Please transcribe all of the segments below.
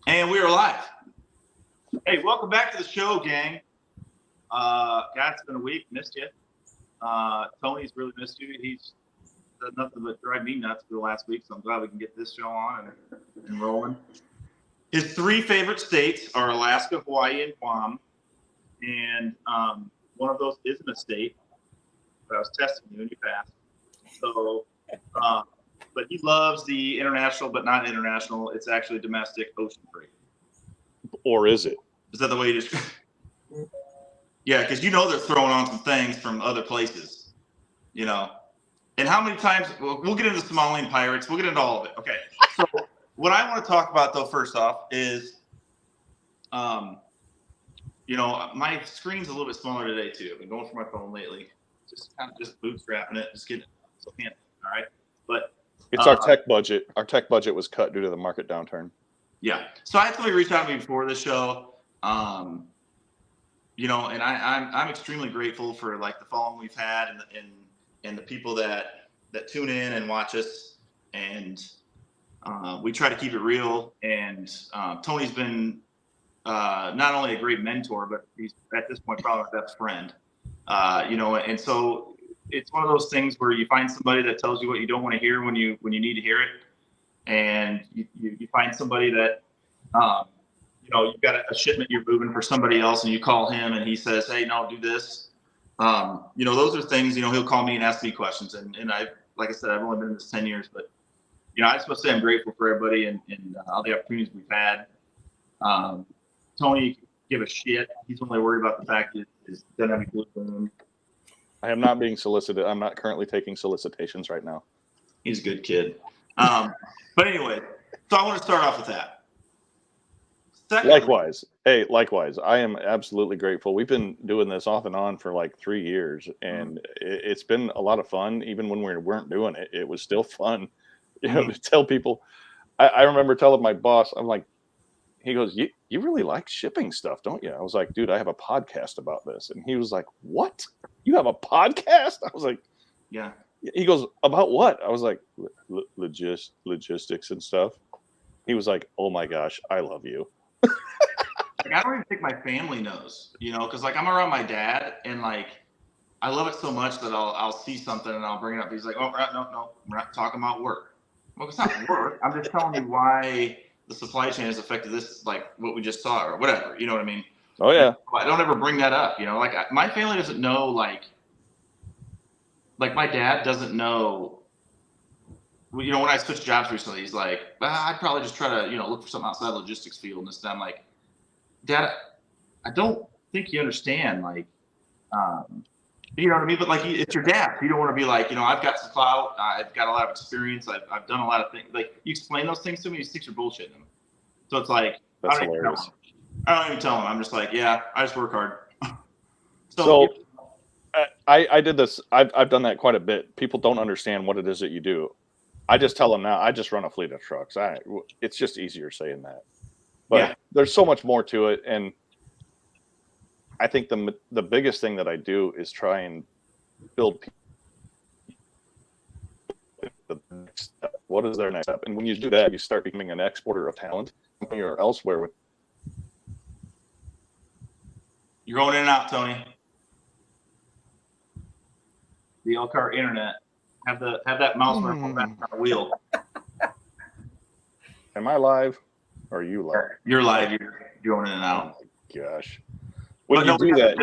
And we are live. Hey, welcome back to the show, gang. God, it's been a week. Missed you. Tony's really missed you. He's done nothing but drive me nuts for the last week, so I'm glad we can get this show on and rolling. His three favorite states are Alaska, Hawaii, and Guam. And one of those isn't a state, but I was testing you and you passed. So, but he loves the international, but not international. It's actually domestic ocean freight. Or is it? Is that the way you describe it? Yeah, because they're throwing on some things from other places, And how many times, we'll get into Somalian pirates. We'll get into all of it. Okay. So what I want to talk about, though, first off, is, my screen's a little bit smaller today, too. I've been going for my phone lately. Just kind of bootstrapping it, just getting it so handy, all right? But it's our tech budget. Our tech budget was cut due to the market downturn. Yeah. So I had somebody reach out to me before the show, and I'm extremely grateful for like the following we've had and the people that tune in and watch us, and we try to keep it real. And Tony's been not only a great mentor, but he's at this point probably my best friend. And so it's one of those things where you find somebody that tells you what you don't want to hear when you need to hear it, and you find somebody that you've got a shipment you're moving for somebody else, and you call him and he says, hey, no, do this. Those are things, he'll call me and ask me questions. And I, like I said, I've only been in this 10 years, but, I just want to say I'm grateful for everybody and all the opportunities we've had. Tony, give a shit. He's only worried about the fact that his dynamic blue balloon. I am not being solicited. I'm not currently taking solicitations right now. He's a good kid. But anyway, so I want to start off with that. Likewise. Hey, likewise. I am absolutely grateful. We've been doing this off and on for like 3 years, and it's been a lot of fun. Even when we weren't doing it, it was still fun. To tell people. I remember telling my boss, I'm like, he goes, you really like shipping stuff, don't you? I was like, dude, I have a podcast about this. And he was like, what? You have a podcast? I was like, yeah. He goes, about what? I was like, logistics and stuff. He was like, oh my gosh, I love you. I don't even think my family knows, because like I'm around my dad and like I love it so much that I'll see something and I'll bring it up. He's like, oh, no, we're not talking about work. Well, it's not work. I'm just telling you why the supply chain has affected this, like what we just saw or whatever. You know what I mean? Oh yeah. I don't ever bring that up. Like my family doesn't know. Like my dad doesn't know. When I switched jobs recently, he's like, I'd probably just try to, look for something outside the logistics field and this. And I'm like, Dad, I don't think you understand. Like, you know what I mean? But like, it's your dad. You don't want to be like, I've got some clout. I've got a lot of experience. I've done a lot of things. Like, you explain those things to me, you stick your bullshit in them. So it's like, that's hilarious. I don't even tell him. I'm just like, yeah, I just work hard. So I did this. I've done that quite a bit. People don't understand what it is that you do. I just tell them now, I just run a fleet of trucks. It's just easier saying that. But There's so much more to it. And I think the biggest thing that I do is try and build people. What is their next step? And when you do that, you start becoming an exporter of talent or elsewhere. You're going in and out, Tony. The Elkhart internet. Have that mouse back on the wheel. Am I live? Or are you live? You're live. You're going in and out. Oh my gosh. When you do that,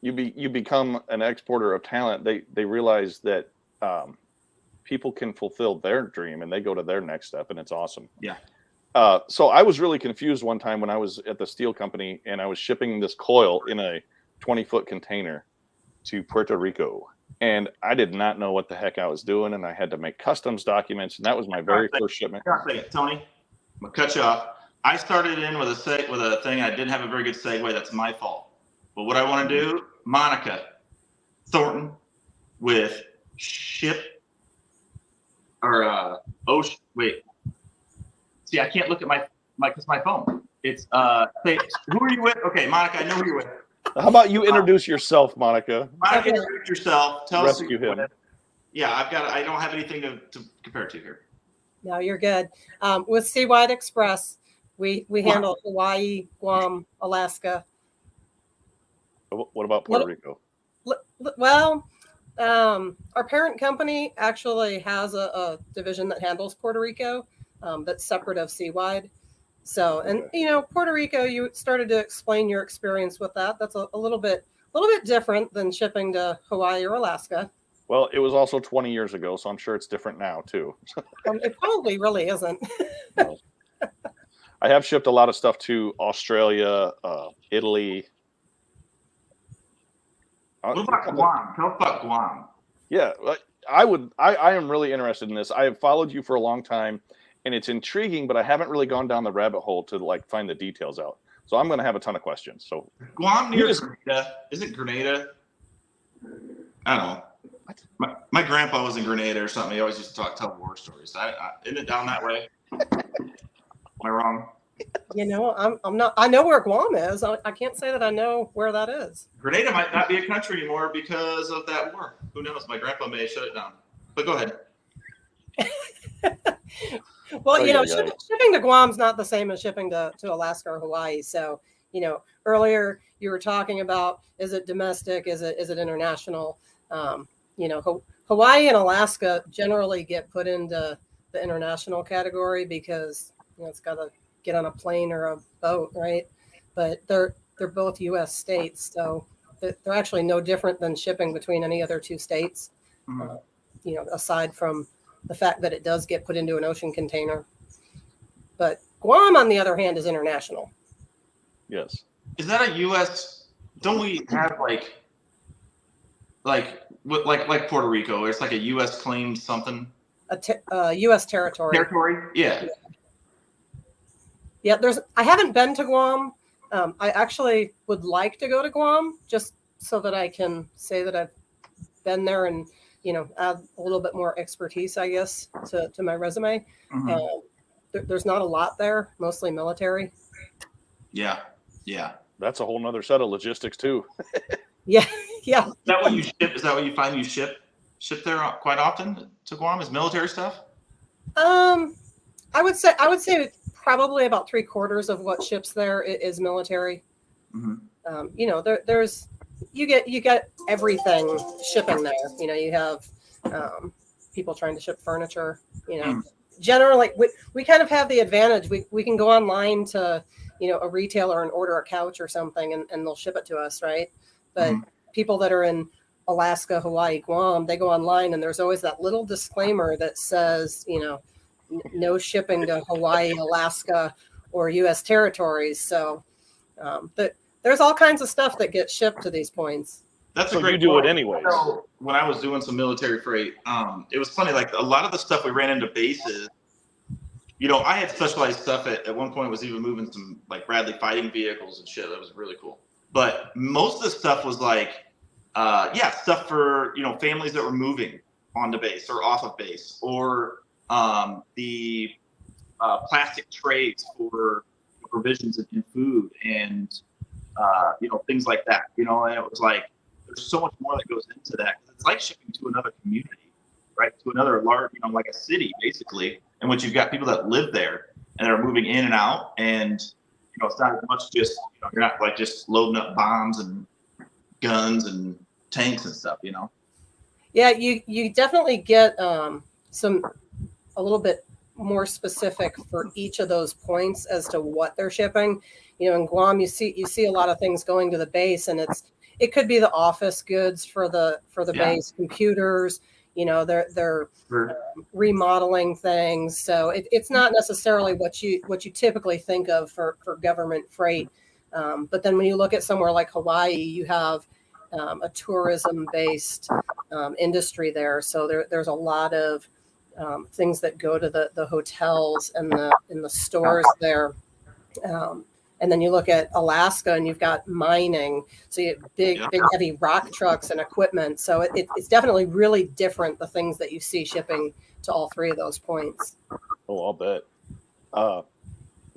you become an exporter of talent. They realize that people can fulfill their dream and they go to their next step, and it's awesome. Yeah. So I was really confused one time when I was at the steel company and I was shipping this coil in a 20-foot container to Puerto Rico. And I did not know what the heck I was doing, and I had to make customs documents, and that was my very first shipment. Tony, I'm gonna cut you off. I started in with a thing. I didn't have a very good segue. That's my fault. But what I want to do, Monica Thornton with ship or ocean. Wait, see, I can't look at my phone. It's say, who are you with? Okay, Monica, I know who you're with. How about you introduce yourself, Monica? Monica, introduce yourself. Tell us. Rescue him. Yeah, I don't have anything to compare to here. No, you're good. With Seawide Express, We handle Hawaii, Guam, Alaska. What about Puerto Rico? Well, our parent company actually has a division that handles Puerto Rico, that's separate of Seawide. So, and Puerto Rico, you started to explain your experience with that. That's a little bit different than shipping to Hawaii or Alaska. Well, it was also 20 years ago, so I'm sure it's different now too. It probably really isn't. No. I have shipped a lot of stuff to Australia, Italy. What about Guam? Tell us about Guam. Yeah, I am really interested in this. I have followed you for a long time, and it's intriguing, but I haven't really gone down the rabbit hole to like find the details out. So I'm going to have a ton of questions. So Guam near Grenada? Is it Grenada? I don't know. My grandpa was in Grenada or something. He always used to tell war stories. Isn't it down that way? Am I wrong? I'm not. I know where Guam is. I can't say that I know where that is. Grenada might not be a country anymore because of that war. Who knows? My grandpa may have shut it down. But go ahead. Well, shipping to Guam's not the same as shipping to Alaska or Hawaii. So, earlier you were talking about, is it domestic? Is it international? Hawaii and Alaska generally get put into the international category because it's got to get on a plane or a boat, right? But they're both U.S. states, so they're actually no different than shipping between any other two states. Mm-hmm. Aside from the fact that it does get put into an ocean container. But Guam, on the other hand, is international. Yes. Is that a U.S.? Don't we have like Puerto Rico? It's like a U.S. claimed something. A U.S. territory. Territory? Yeah. Yeah. I haven't been to Guam. I actually would like to go to Guam just so that I can say that I've been there and add a little bit more expertise, I guess, to my resume. Mm-hmm. There's not a lot there, mostly military. Yeah. That's a whole nother set of logistics too. Yeah. Is that what you ship? Is that what you find you ship there quite often to Guam? Is military stuff? I would say probably about 3/4 of what ships there is military. Mm-hmm. There's you get everything shipping there. You have people trying to ship furniture. Generally we kind of have the advantage. We can go online to a retailer and order a couch or something, and they'll ship it to us, right? But people that are in Alaska, Hawaii, Guam, they go online and there's always that little disclaimer that says, no shipping to Hawaii, Alaska, or U.S. territories. So there's all kinds of stuff that gets shipped to these points. That's so a great you do point. It anyways. When I was doing some military freight, it was funny. Like a lot of the stuff we ran into bases, I had specialized stuff at one point. Was even moving some like Bradley fighting vehicles and shit. That was really cool. But most of the stuff was like, stuff for families that were moving on the base or off of base, or the plastic trays for provisions and food, and things like that. And it was like there's so much more that goes into that. It's like shipping to another community, right? To another large, like a city basically, in which you've got people that live there and they're moving in and out, and it's not as much just you're not like just loading up bombs and guns and tanks and stuff. Yeah, you definitely get a little bit more specific for each of those points as to what they're shipping. In Guam, you see a lot of things going to the base, and it could be the office goods for the base, computers. They're remodeling things, so it's not necessarily what you typically think of for government freight. But then when you look at somewhere like Hawaii, you have a tourism-based industry there, so there's a lot of things that go to the hotels and the stores there. And then you look at Alaska and you've got mining. So you have big heavy rock trucks and equipment. So it's definitely really different, the things that you see shipping to all three of those points. Oh, I'll bet.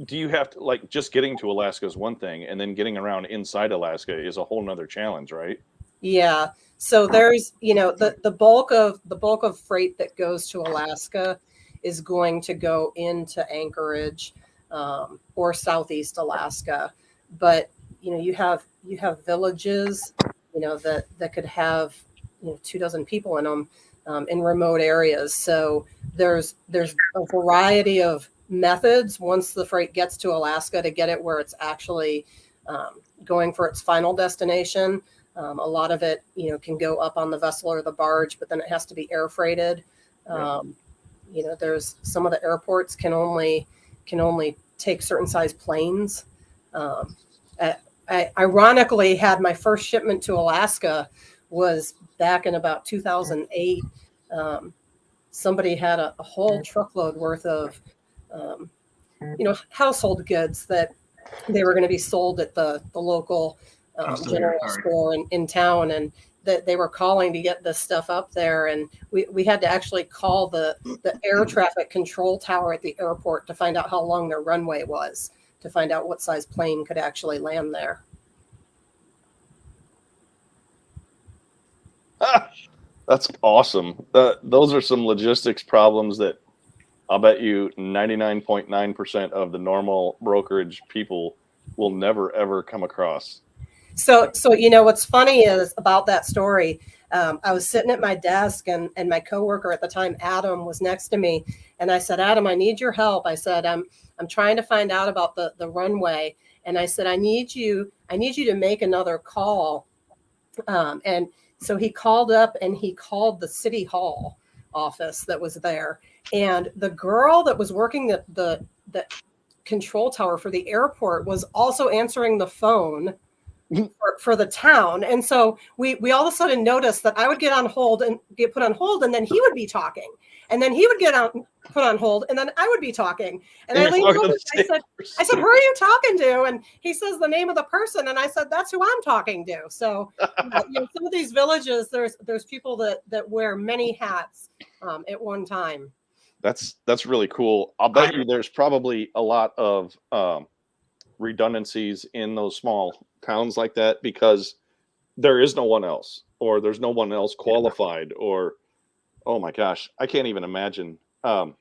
Do you have to, just getting to Alaska is one thing, and then getting around inside Alaska is a whole nother challenge, right? Yeah. So there's, the bulk of freight that goes to Alaska is going to go into Anchorage. or Southeast Alaska. But you have villages, that could have 24 people in them, in remote areas. So there's a variety of methods once the freight gets to Alaska to get it where it's actually going for its final destination. A lot of it, can go up on the vessel or the barge, but then it has to be air freighted. There's some of the airports can only take certain size planes. I ironically had my first shipment to Alaska was back in about 2008. Somebody had a whole truckload worth of, household goods that they were going to be sold at the local general store in town, and that they were calling to get this stuff up there. And we had to actually call the air traffic control tower at the airport to find out how long their runway was, to find out what size plane could actually land there. That's awesome. Those are some logistics problems that I'll bet you 99.9% of the normal brokerage people will never, ever come across. So what's funny is about that story, I was sitting at my desk and my coworker at the time, Adam, was next to me. And I said, Adam, I need your help. I said, I'm trying to find out about the runway. And I said, I need you to make another call. And so he called up and he called the city hall office that was there. And the girl that was working the control tower for the airport was also answering the phone for the town. And so we all of a sudden noticed that I would get on hold and get put on hold, and then he would be talking, and then he would get put on hold, and then I would be talking. And I leaned over and I said, who are you talking to? And he says the name of the person, and I said, that's who I'm talking to. So some of these villages, there's people that wear many hats at one time. That's really cool. I'll bet you there's probably a lot of redundancies in those small towns like that, because there is no one else, or there's no one else qualified, or oh my gosh, I can't even imagine. I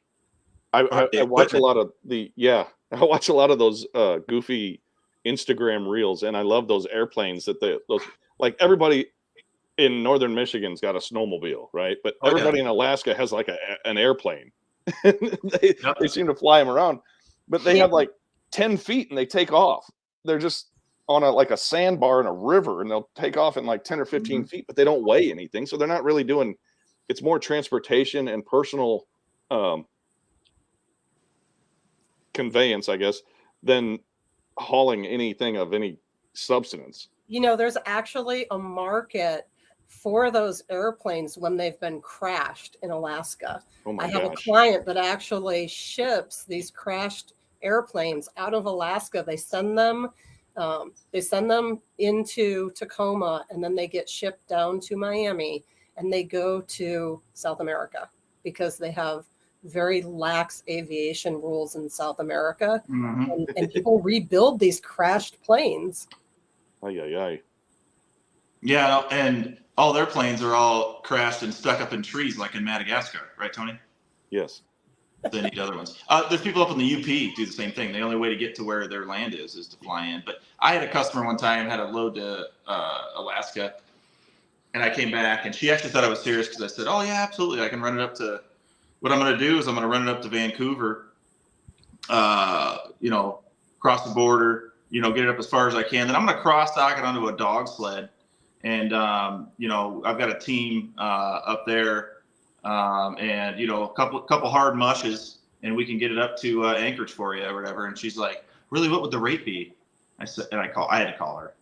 watch a lot of I watch a lot of those goofy Instagram reels, and I love those airplanes those like everybody in northern Michigan's got a snowmobile, right? But everybody in Alaska has like an airplane. they seem to fly them around, but they have like 10 feet and they take off. They're just on a sandbar in a river, and they'll take off in like 10 or 15 feet, but they don't weigh anything. So they're not really doing, it's more transportation and personal conveyance, I guess, than hauling anything of any substance. There's actually a market for those airplanes when they've been crashed in Alaska. I have a client that actually ships these crashed airplanes out of Alaska. They send them into Tacoma, and then they get shipped down to Miami, and they go to South America because they have very lax aviation rules in South America. And people rebuild these crashed planes. Yeah, and all their planes are all crashed and stuck up in trees, like in Madagascar, right, Tony? Yes. They need other ones. There's people up in the UP do the same thing. The only way to get to where their land is to fly in. But I had a customer one time, had a load to Alaska, and I came back, and she actually thought I was serious because I said, oh, yeah, absolutely. I can run it up to, what I'm going to do is I'm going to run it up to Vancouver, cross the border, get it up as far as I can. Then I'm going to cross-dock it onto a dog sled. And, I've got a team up there. And a couple hard mushes, and we can get it up to Anchorage for you or whatever. And she's like, really, what would the rate be? I said, and I had to call her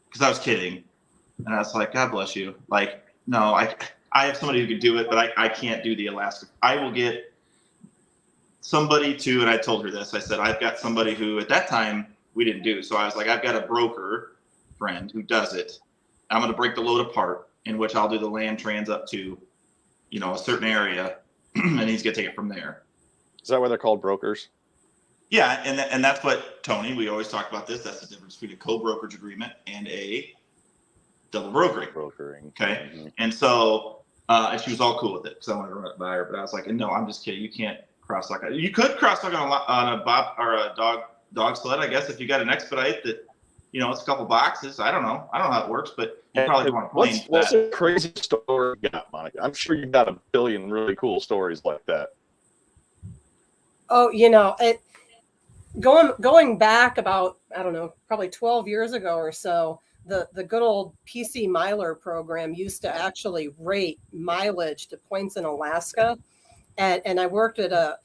because I was kidding. And I was like, God bless you. Like, no, I have somebody who can do it, but I can't do the Alaska. I will get somebody to, and I told her this, I said, I've got somebody who at that time we didn't do. So I was like, I've got a broker friend who does it. I'm going to break the load apart, in which I'll do the land trans up to, a certain area, and he's going to take it from there. Is that why they're called brokers? Yeah, and that's what, Tony, we always talk about this. That's the difference between a co-brokerage agreement and a double brokering. Okay. Mm-hmm. And so, and she was all cool with it because I wanted to run it by her, but I was like, no, I'm just kidding. You can't cross dock. You could cross dock on a bob or a dog sled, I guess, if you got an expedite that, it's a couple boxes. I don't know how it works, but you probably don't want to plane. What's a crazy story you got, Monica? I'm sure you got a billion really cool stories like that. Oh, going back about, I don't know, probably 12 years ago or so, the good old PC Miler program used to actually rate mileage to points in Alaska. And I worked at a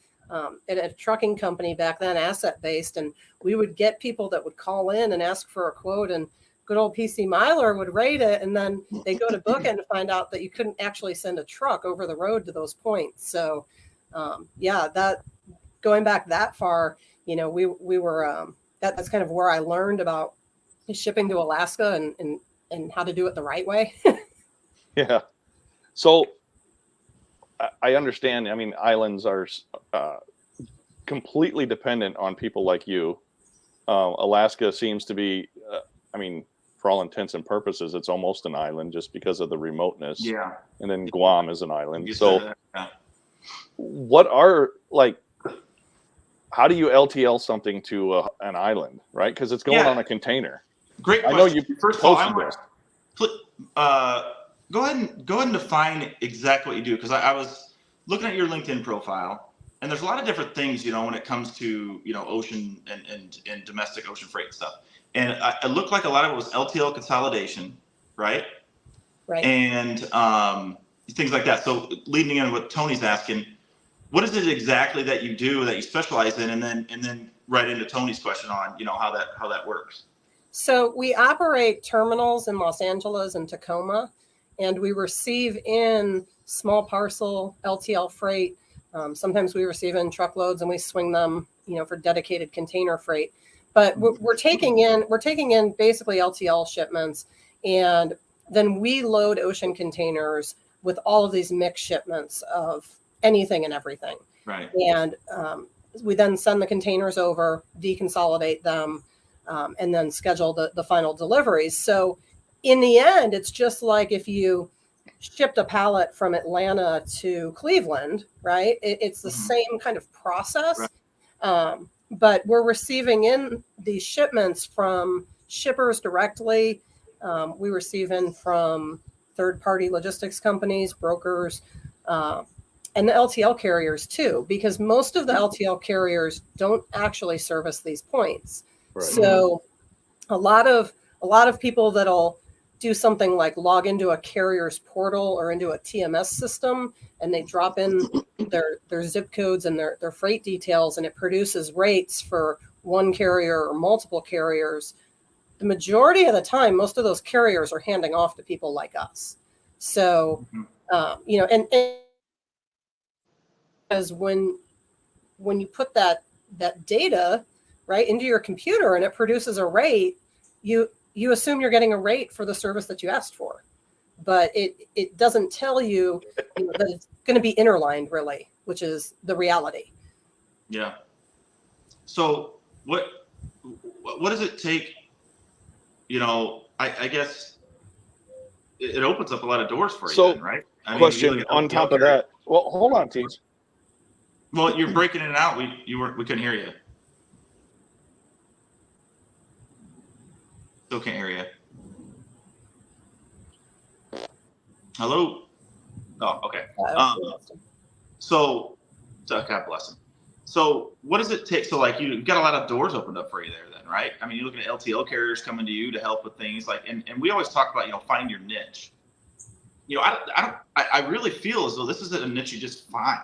trucking company back then, asset based, and we would get people that would call in and ask for a quote, and good old PC Miler would rate it, and then they go to book it and find out that you couldn't actually send a truck over the road to those points. So that going back that far, we were that's kind of where I learned about shipping to Alaska and how to do it the right way. Yeah. So I understand. I mean, islands are completely dependent on people like you. Alaska seems to be, for all intents and purposes, it's almost an island just because of the remoteness. Yeah. And then Guam is an island. You So said that, yeah. How do you LTL something to an island, right? Because it's going on a container. Great question. I know you First of all, posted this. Go ahead and define exactly what you do, because I was looking at your LinkedIn profile, and there's a lot of different things, when it comes to ocean and domestic ocean freight stuff. And it looked like a lot of it was LTL consolidation, right? Right. And things like that. So leading in what Tony's asking, what is it exactly that you do that you specialize in, and then right into Tony's question on how that works. So we operate terminals in Los Angeles and Tacoma, and we receive in small parcel LTL freight. Sometimes we receive in truckloads and we swing them, for dedicated container freight. But we're taking in basically LTL shipments, and then we load ocean containers with all of these mixed shipments of anything and everything. Right. And we then send the containers over, deconsolidate them, and then schedule the final deliveries. So in the end, it's just like if you shipped a pallet from Atlanta to Cleveland, right? It's the same kind of process. Right. But we're receiving in these shipments from shippers directly. We receive in from third-party logistics companies, brokers, and the LTL carriers too, because most of the LTL carriers don't actually service these points. Right. So a lot of people that'll do something like log into a carrier's portal or into a TMS system, and they drop in their zip codes and their freight details, and it produces rates for one carrier or multiple carriers. The majority of the time, most of those carriers are handing off to people like us. So, and because when you put that data right into your computer and it produces a rate, you assume you're getting a rate for the service that you asked for, but it doesn't tell you, that it's going to be interlined, really, which is the reality. Yeah. So what does it take? I guess it opens up a lot of doors for you, then, right? Question on top of that. Well, hold on, Teach. Well, you're breaking it out. We couldn't hear you. Still can't hear you. Hello? Oh, okay. So God bless him. So what does it take? So you've got a lot of doors opened up for you there then, right? I mean, you're looking at LTL carriers coming to you to help with things and we always talk about, finding your niche. I really feel as though this is a niche you just find.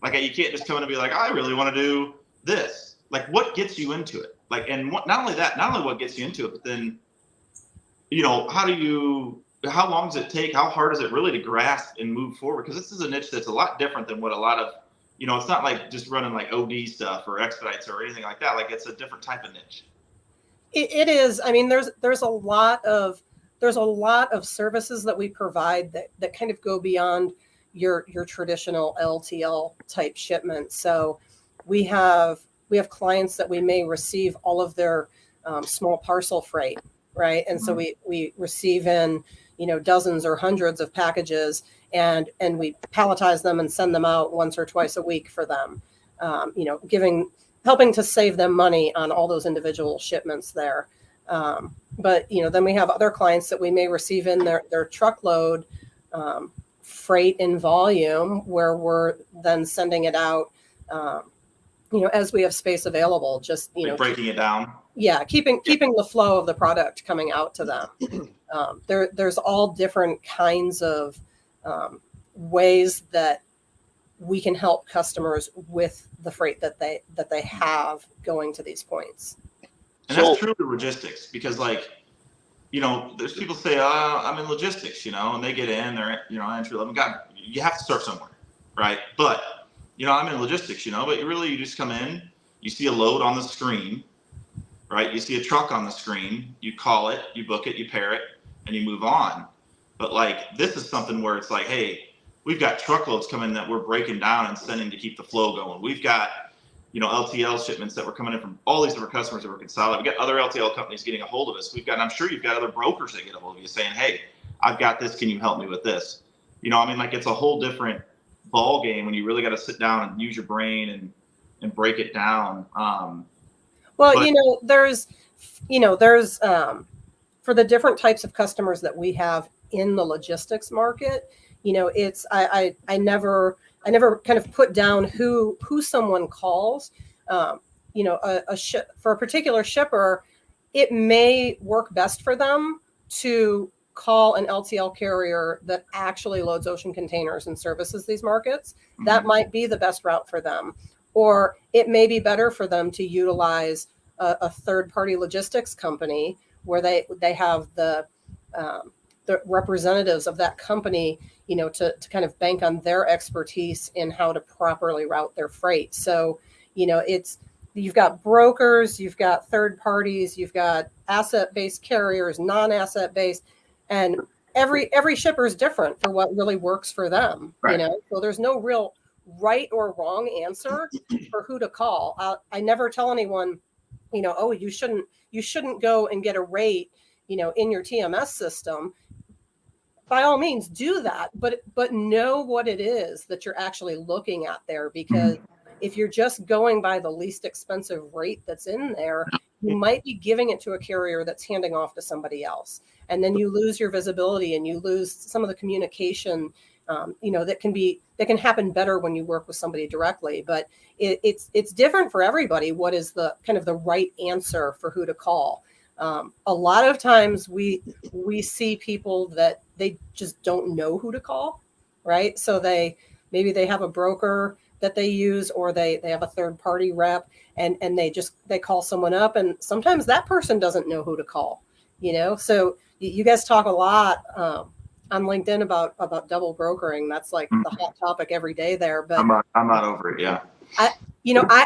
You can't just come in and be like, I really want to do this. What gets you into it? Not only what gets you into it, but then, how long does it take? How hard is it really to grasp and move forward? Because this is a niche that's a lot different than what a lot of, it's not like just running OD stuff or expedites or anything like that. It's a different type of niche. It is. I mean, there's a lot of services that we provide that kind of go beyond your traditional LTL type shipment. So we have clients that we may receive all of their small parcel freight, right? And so we receive in, dozens or hundreds of packages, and we palletize them and send them out once or twice a week for them. helping to save them money on all those individual shipments there. But then we have other clients that we may receive in their truckload freight in volume, where we're then sending it out, as we have space available, just, breaking it down. Yeah. Keeping the flow of the product coming out to them. There's all different kinds of ways that we can help customers with the freight that they have going to these points. And that's true to logistics, because there's people say, I'm in logistics, and they get in, they're, entry level. God, you have to start somewhere, right? But, I'm in logistics, but you just come in, you see a load on the screen, right? You see a truck on the screen, you call it, you book it, you pair it, and you move on. But this is something where it's like, hey, we've got truckloads coming that we're breaking down and sending to keep the flow going. We've got, LTL shipments that were coming in from all these different customers that were consolidating. We've got other LTL companies getting a hold of us. I'm sure you've got other brokers that get a hold of you saying, hey, I've got this. Can you help me with this? It's a whole different ball game when you really got to sit down and use your brain and break it down. There's for the different types of customers that we have in the logistics market, it's, I never kind of put down who someone calls. For a particular shipper, it may work best for them to call an LTL carrier that actually loads ocean containers and services these markets. Mm-hmm. That might be the best route for them. Or it may be better for them to utilize a third-party logistics company where they have the representatives of that company, to kind of bank on their expertise in how to properly route their freight. So, you've got brokers, you've got third parties, you've got asset-based carriers, non-asset-based, and every shipper is different for what really works for them. Right. So there's no real right or wrong answer for who to call. I never tell anyone, you shouldn't go and get a rate, in your TMS system. By all means do that, but know what it is that you're actually looking at there, because if you're just going by the least expensive rate that's in there, you might be giving it to a carrier that's handing off to somebody else. And then you lose your visibility and you lose some of the communication, that can happen better when you work with somebody directly. But it's different for everybody. What is the kind of the right answer for who to call? A lot of times we see people that they just don't know who to call, right? So maybe they have a broker that they use, or they have a third party rep, and they call someone up, and sometimes that person doesn't know who to call, So you guys talk a lot on LinkedIn about double brokering. That's like the hot topic every day there. But I'm not over it. Yeah. I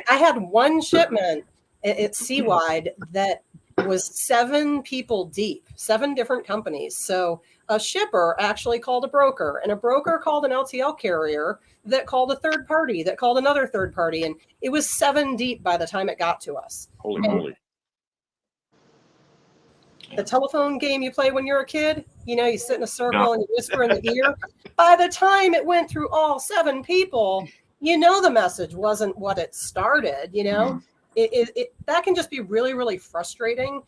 had one shipment at Seawide that was 7 people deep, 7 different companies. So a shipper actually called a broker, and a broker called an LTL carrier that called a third party that called another third party. And it was 7 deep by the time it got to us. Holy moly. The telephone game you play when you're a kid, you sit in a circle and you whisper in the ear. By the time it went through all 7 people, the message wasn't what it started, that can just be really, really frustrating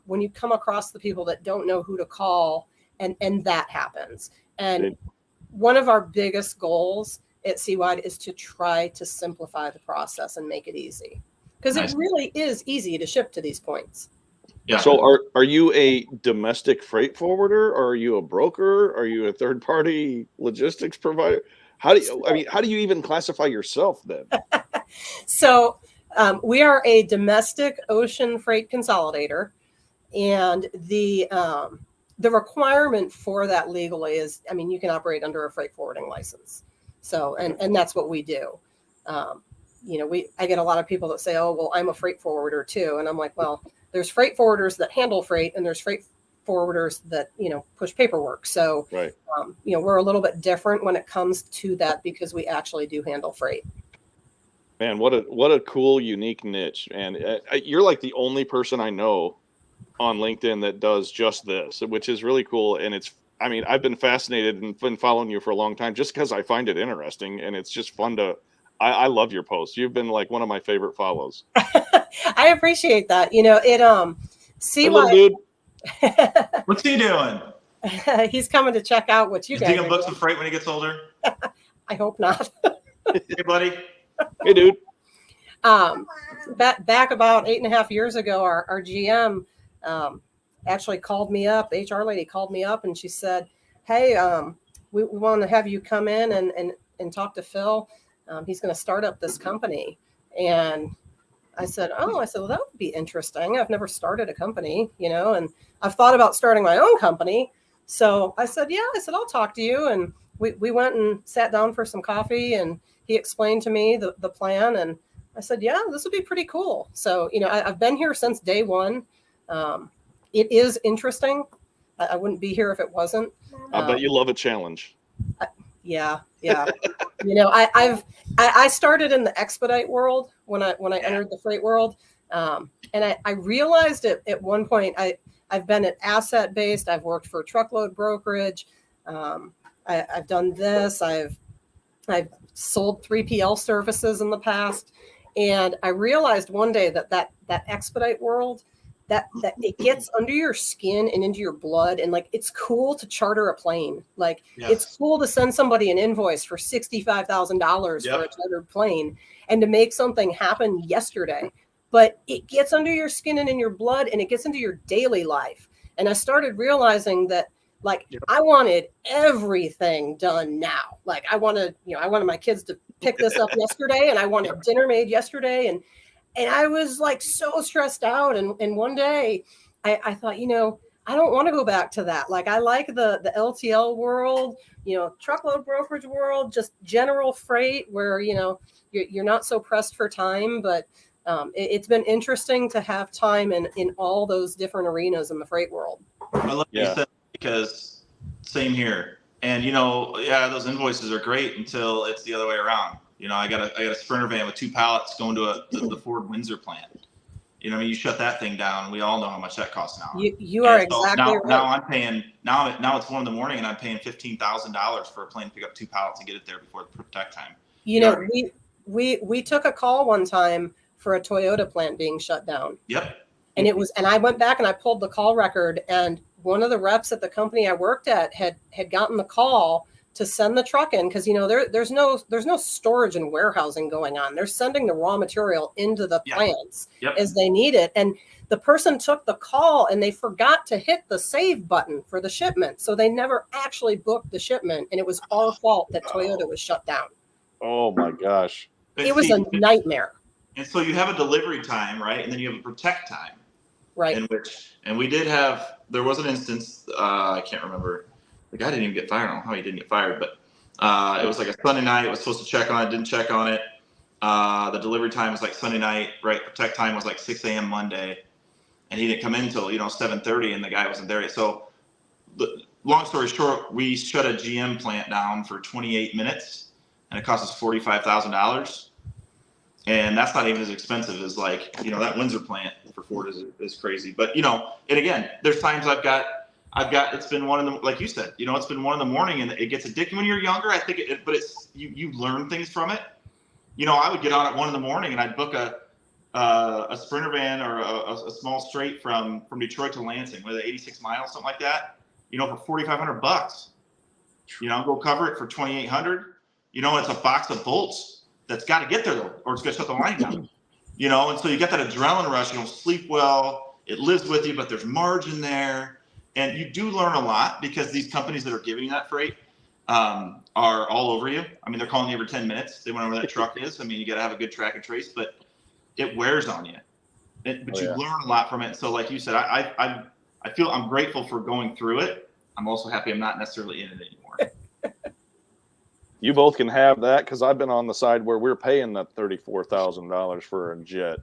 when you come across the people that don't know who to call, and that happens. And one of our biggest goals at Seawide is to try to simplify the process and make it easy, because it really is easy to ship to these points. Yeah. So are you a domestic freight forwarder, or are you a broker? Are you a third party logistics provider? How do you even classify yourself then? So we are a domestic ocean freight consolidator, and the requirement for that legally is, you can operate under a freight forwarding license. So, and that's what we do. I get a lot of people that say, oh, well, I'm a freight forwarder too. And I'm like, well, there's freight forwarders that handle freight, and there's freight forwarders that, push paperwork. So, right. We're a little bit different when it comes to that, because we actually do handle freight. Man, what a cool, unique niche. And you're like the only person I know on LinkedIn that does just this, which is really cool. And I've been fascinated and been following you for a long time just because I find it interesting, and it's just fun to I love your posts. You've been like one of my favorite follows. I appreciate that. You know, see Hey, little why dude. What's he doing? he's coming to check out what you Is guys he are gonna book doing. some freight when he gets older? I hope not. Hey, buddy. Hey, dude. Back about 8.5 years ago, our GM actually called me up. The HR lady called me up and she said, "Hey, we want to have you come in and talk to Phil. He's going to start up this company." And I said, "Oh," I said, "well, that would be interesting. I've never started a company, you know, and I've thought about starting my own company." So I said, "Yeah," I said, "I'll talk to you." And we went and sat down for some coffee and he explained to me the plan. And I said, "Yeah, this would be pretty cool." So, you know, I've been here since day one. It is interesting. I wouldn't be here if it wasn't. I bet you love a challenge. Yeah. You know, I started in the expedite world when I entered the freight world, and I realized at one point I've been at asset based. I've worked for truckload brokerage. I've done this. I've sold 3PL services in the past, and I realized one day that expedite world that it gets under your skin and into your blood, and like it's cool to charter a plane. Like it's cool to send somebody an invoice for $65,000 for a chartered plane and to make something happen yesterday. But it gets under your skin and in your blood, and it gets into your daily life. And I started realizing that I wanted everything done now. Like I wanted my kids to pick this up yesterday, and I wanted dinner made yesterday. And I was like so stressed out. And one day I thought, you know, I don't want to go back to that. Like I like the LTL world, you know, truckload brokerage world, just general freight where, you know, you're not so pressed for time. But it's been interesting to have time in all those different arenas in the freight world. I love what you said, because same here. And you know, those invoices are great until it's the other way around. You know, I got a Sprinter van with 2 pallets going to the Ford Windsor plant. You know, I mean, you shut that thing down. We all know how much that costs now. You are exactly right. Now I'm paying. Now it's 1 a.m. and I'm paying $15,000 for a plane to pick up 2 pallets and get it there before the protect time. You know, we took a call one time for a Toyota plant being shut down. Yep. And I went back and I pulled the call record, and one of the reps at the company I worked at had gotten the call to send the truck in, because, you know, there's no storage and warehousing going on. They're sending the raw material into the plants as they need it. And the person took the call and they forgot to hit the save button for the shipment. So they never actually booked the shipment. And it was our fault that Toyota was shut down. Oh my gosh. It was a nightmare. And so you have a delivery time, right? And then you have a protect time. Right. And we did have, there was an instance, I can't remember. The guy didn't even get fired. I don't know how he didn't get fired, but it was like a Sunday night. It was supposed to check on it, didn't check on it. The delivery time was like Sunday night, right? Protect time was like 6 a.m. Monday. And he didn't come in until, 7:30, and the guy wasn't there yet. So long story short, we shut a GM plant down for 28 minutes, and it cost us $45,000. And that's not even as expensive as that Windsor plant for Ford is crazy. But, and again, there's times I've got, it's been like you said, it's been 1 a.m. and it gets addicting when you're younger. I think but it's, you learn things from it. I would get on at 1 a.m. and I'd book a Sprinter van or a small straight from Detroit to Lansing, with 86 miles, something like that, for $4,500, go cover it for $2,800. It's a box of bolts that's got to get there though, or it's going to shut the line down, and so you get that adrenaline rush. You don't sleep well. It lives with you, but there's margin there. And you do learn a lot, because these companies that are giving you that freight are all over you. I mean, they're calling you every 10 minutes. They want to know where that truck is. I mean, you got to have a good track and trace, but it wears on you. You learn a lot from it. So like you said, I feel I'm grateful for going through it. I'm also happy I'm not necessarily in it anymore. You both can have that, because I've been on the side where we're paying that $34,000 for a jet.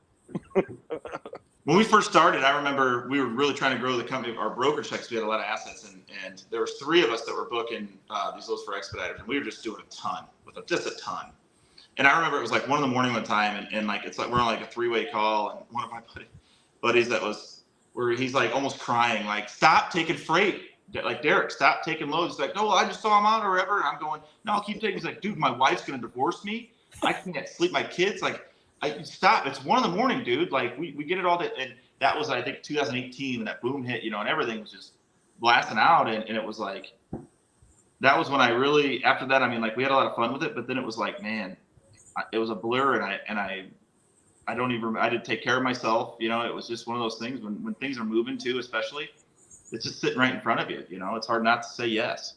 When we first started, I remember we were really trying to grow the company, our brokerage checks. We had a lot of assets, and there was 3 of us that were booking these loads for Expeditors, and we were just doing a ton just a ton. And I remember it was like 1 a.m. one time, and like it's like we're on like a 3-way call, and one of my buddies that was where he's like almost crying, like, "Stop taking freight, like Derek, stop taking loads." He's like, "No, well, I just saw him out or whatever." And I'm going, "No, I'll keep taking." He's like, "Dude, my wife's gonna divorce me. I can't sleep. My kids, like, stop. It's 1 a.m, dude. Like, we get it all day. And that was, I think, 2018 when that boom hit, you know, and everything was just blasting out. And it was like, that was when I really, after that, I mean, like, we had a lot of fun with it, but then it was like, man, it was a blur. And I don't even, I didn't take care of myself. You know, it was just one of those things when things are moving too, especially, it's just sitting right in front of you. You know, it's hard not to say yes.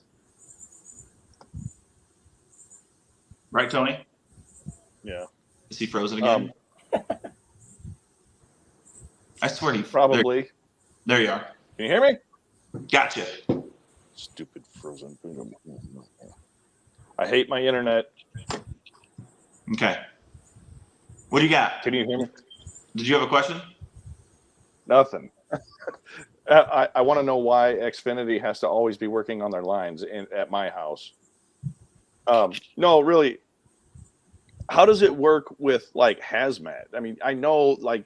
Right, Tony? Yeah. Is he frozen again? I swear he probably. There you are. Can you hear me? Gotcha. Stupid frozen. I hate my internet. Okay. What do you got? Can you hear me? Did you have a question? Nothing. I want to know why Xfinity has to always be working on their lines at my house. No, really. How does it work with like hazmat? I mean, I know like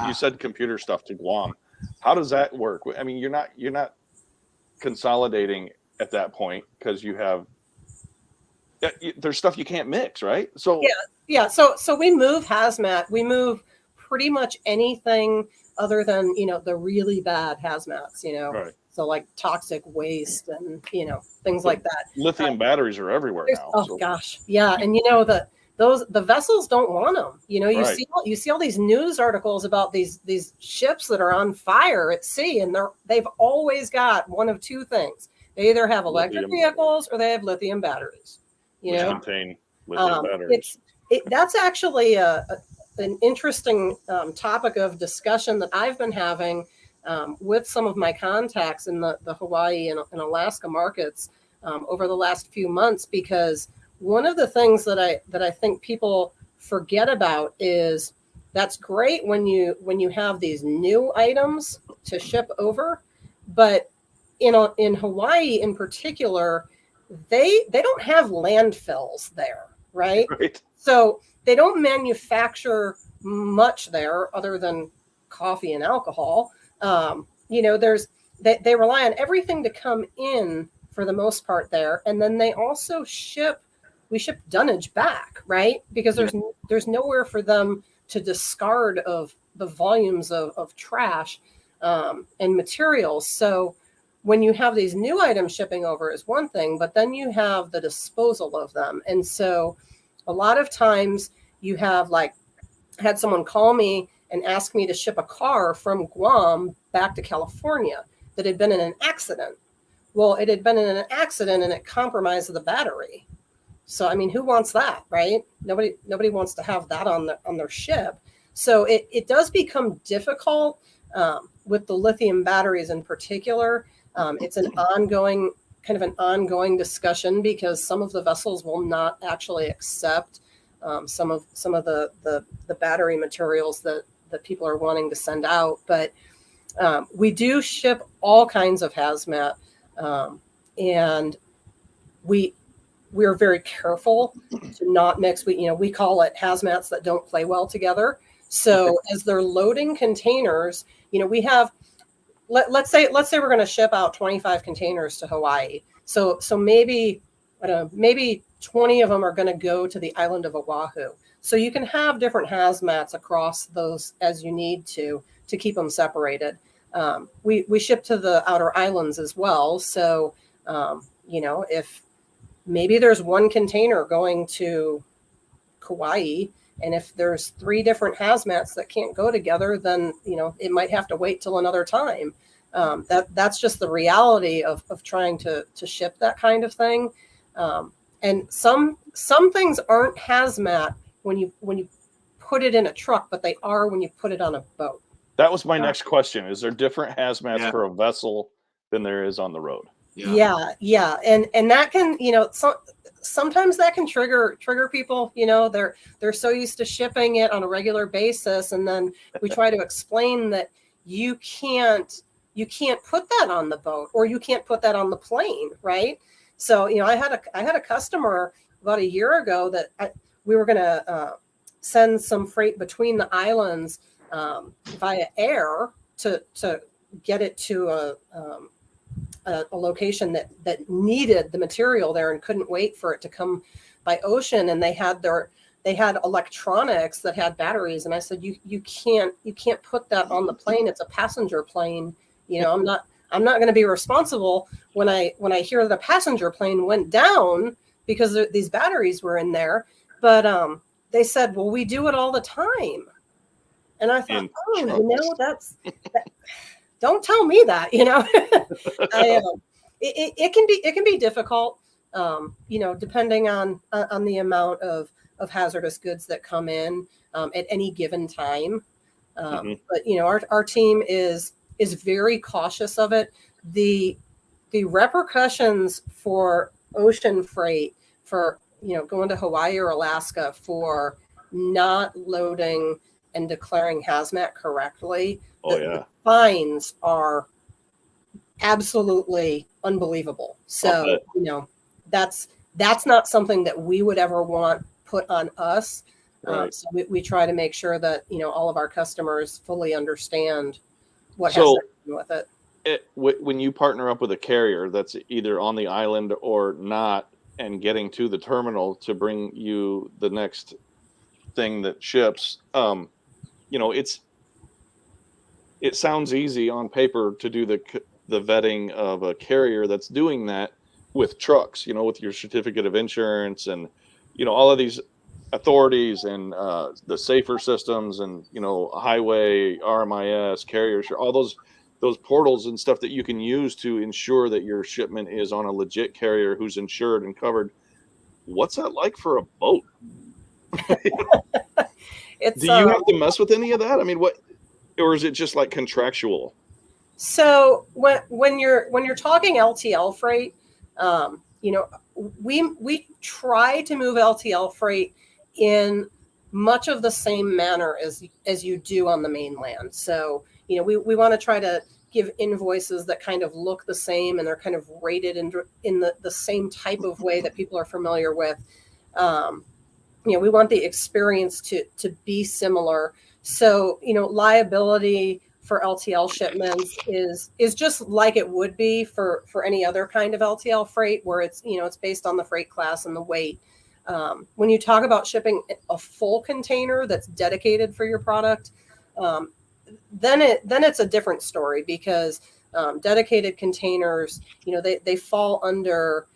you said computer stuff to Guam. How does that work? I mean, you're not consolidating at that point because you have there's stuff you can't mix, right? So yeah. So we move hazmat. We move pretty much anything other than, you know, the really bad hazmats, you know. Right. So like toxic waste and, you know, things like that. Lithium batteries are everywhere now. Oh gosh, yeah, and you know the vessels don't want them. You know, you see all these news articles about these ships that are on fire at sea, and they've always got one of two things. They either have electric vehicles or they have lithium batteries. You know, contain lithium batteries. That's actually an interesting topic of discussion that I've been having with some of my contacts in the Hawaii and Alaska markets over the last few months, because one of the things that I think people forget about is that's great when you have these new items to ship over, but in Hawaii in particular, they don't have landfills there, right? Right. So they don't manufacture much there other than coffee and alcohol. You know, they rely on everything to come in for the most part there, and then they also ship dunnage back, right? Because there's nowhere for them to discard of the volumes of trash and materials. So when you have these new items shipping over is one thing, but then you have the disposal of them. And so a lot of times you have had someone call me and ask me to ship a car from Guam back to California that had been in an accident. Well, it had been in an accident and it compromised the battery. So, I mean, who wants that, right? Nobody wants to have that on their ship. So it does become difficult with the lithium batteries in particular. It's an ongoing discussion because some of the vessels will not actually accept some of the battery materials that people are wanting to send out. But we do ship all kinds of hazmat, and we're very careful to not mix. We call it hazmats that don't play well together. So as they're loading containers, we have, let's say we're going to ship out 25 containers to Hawaii. So maybe 20 of them are going to go to the island of Oahu. So you can have different hazmats across those as you need to keep them separated. We ship to the outer islands as well. So, if maybe there's one container going to Kauai, and if there's 3 different hazmats that can't go together, then, it might have to wait till another time. That's just the reality of trying to ship that kind of thing. And some things aren't hazmat when you put it in a truck, but they are when you put it on a boat. That was my next question. Is there different hazmats for a vessel than there is on the road? Yeah. And that can, sometimes that can trigger people, they're so used to shipping it on a regular basis. And then we try to explain that you can't put that on the boat, or you can't put that on the plane. Right. So, I had a customer about a year ago that we were going to send some freight between the islands via air to get it to a location that needed the material there and couldn't wait for it to come by ocean. And they had their they had electronics that had batteries, and I said, you can't put that on the plane. It's a passenger plane. I'm not going to be responsible when I hear that a passenger plane went down because these batteries were in there. But they said, well, we do it all the time. And I thought, don't tell me that, it can be difficult, depending on the amount of hazardous goods that come in at any given time. But our team is very cautious of it. The repercussions for ocean freight, for going to Hawaii or Alaska for not loading and declaring hazmat correctly, the fines are absolutely unbelievable. So that's not something that we would ever want put on us. Right. So we try to make sure that all of our customers fully understand what has to happen with it. When you partner up with a carrier that's either on the island or not, and getting to the terminal to bring you the next thing that ships, it sounds easy on paper to do the vetting of a carrier that's doing that with trucks, with your certificate of insurance and, all of these authorities and the safer systems and, highway, RMIS, carriers, all those portals and stuff that you can use to ensure that your shipment is on a legit carrier who's insured and covered. What's that like for a boat? Do you have to mess with any of that? I mean, or is it just like contractual? So when you're talking LTL freight, we try to move LTL freight in much of the same manner as you do on the mainland. So, we want to try to give invoices that kind of look the same and they're kind of rated in the same type of way that people are familiar with. We want the experience to be similar. So, liability for LTL shipments is just like it would be for any other kind of LTL freight, where it's based on the freight class and the weight. When you talk about shipping a full container that's dedicated for your product, then it's a different story, because dedicated containers, they fall under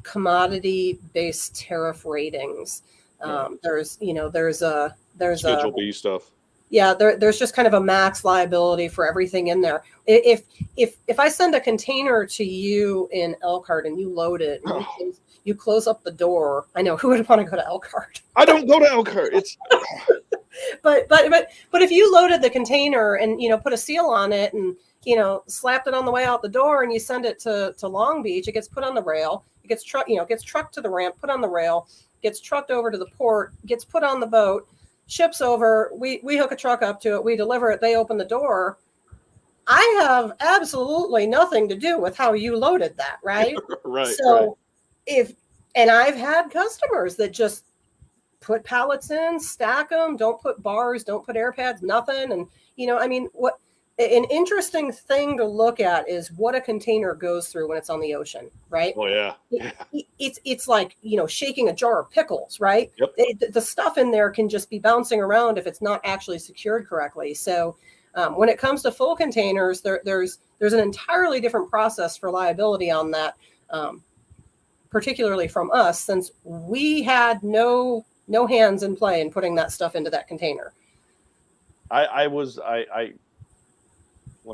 commodity-based tariff ratings. There's Schedule B stuff. Yeah, there's just kind of a max liability for everything in there. If I send a container to you in Elkhart and you load it, and you close up the door, I know, who would want to go to Elkhart? I don't go to Elkhart. It's but if you loaded the container and put a seal on it and slapped it on the way out the door, and you send it to Long Beach, it gets put on the rail, it gets trucked to the ramp, put on the rail, gets trucked over to the port, gets put on the boat, ships over, we hook a truck up to it, we deliver it, they open the door. I have absolutely nothing to do with how you loaded that, right? Right. So and I've had customers that just put pallets in, stack them, don't put bars, don't put air pads, nothing. And, what an interesting thing to look at is what a container goes through when it's on the ocean, right? Oh, yeah. It's like, shaking a jar of pickles, right? Yep. The stuff in there can just be bouncing around if it's not actually secured correctly. So when it comes to full containers, there's an entirely different process for liability on that, particularly from us, since we had no hands in play in putting that stuff into that container. Let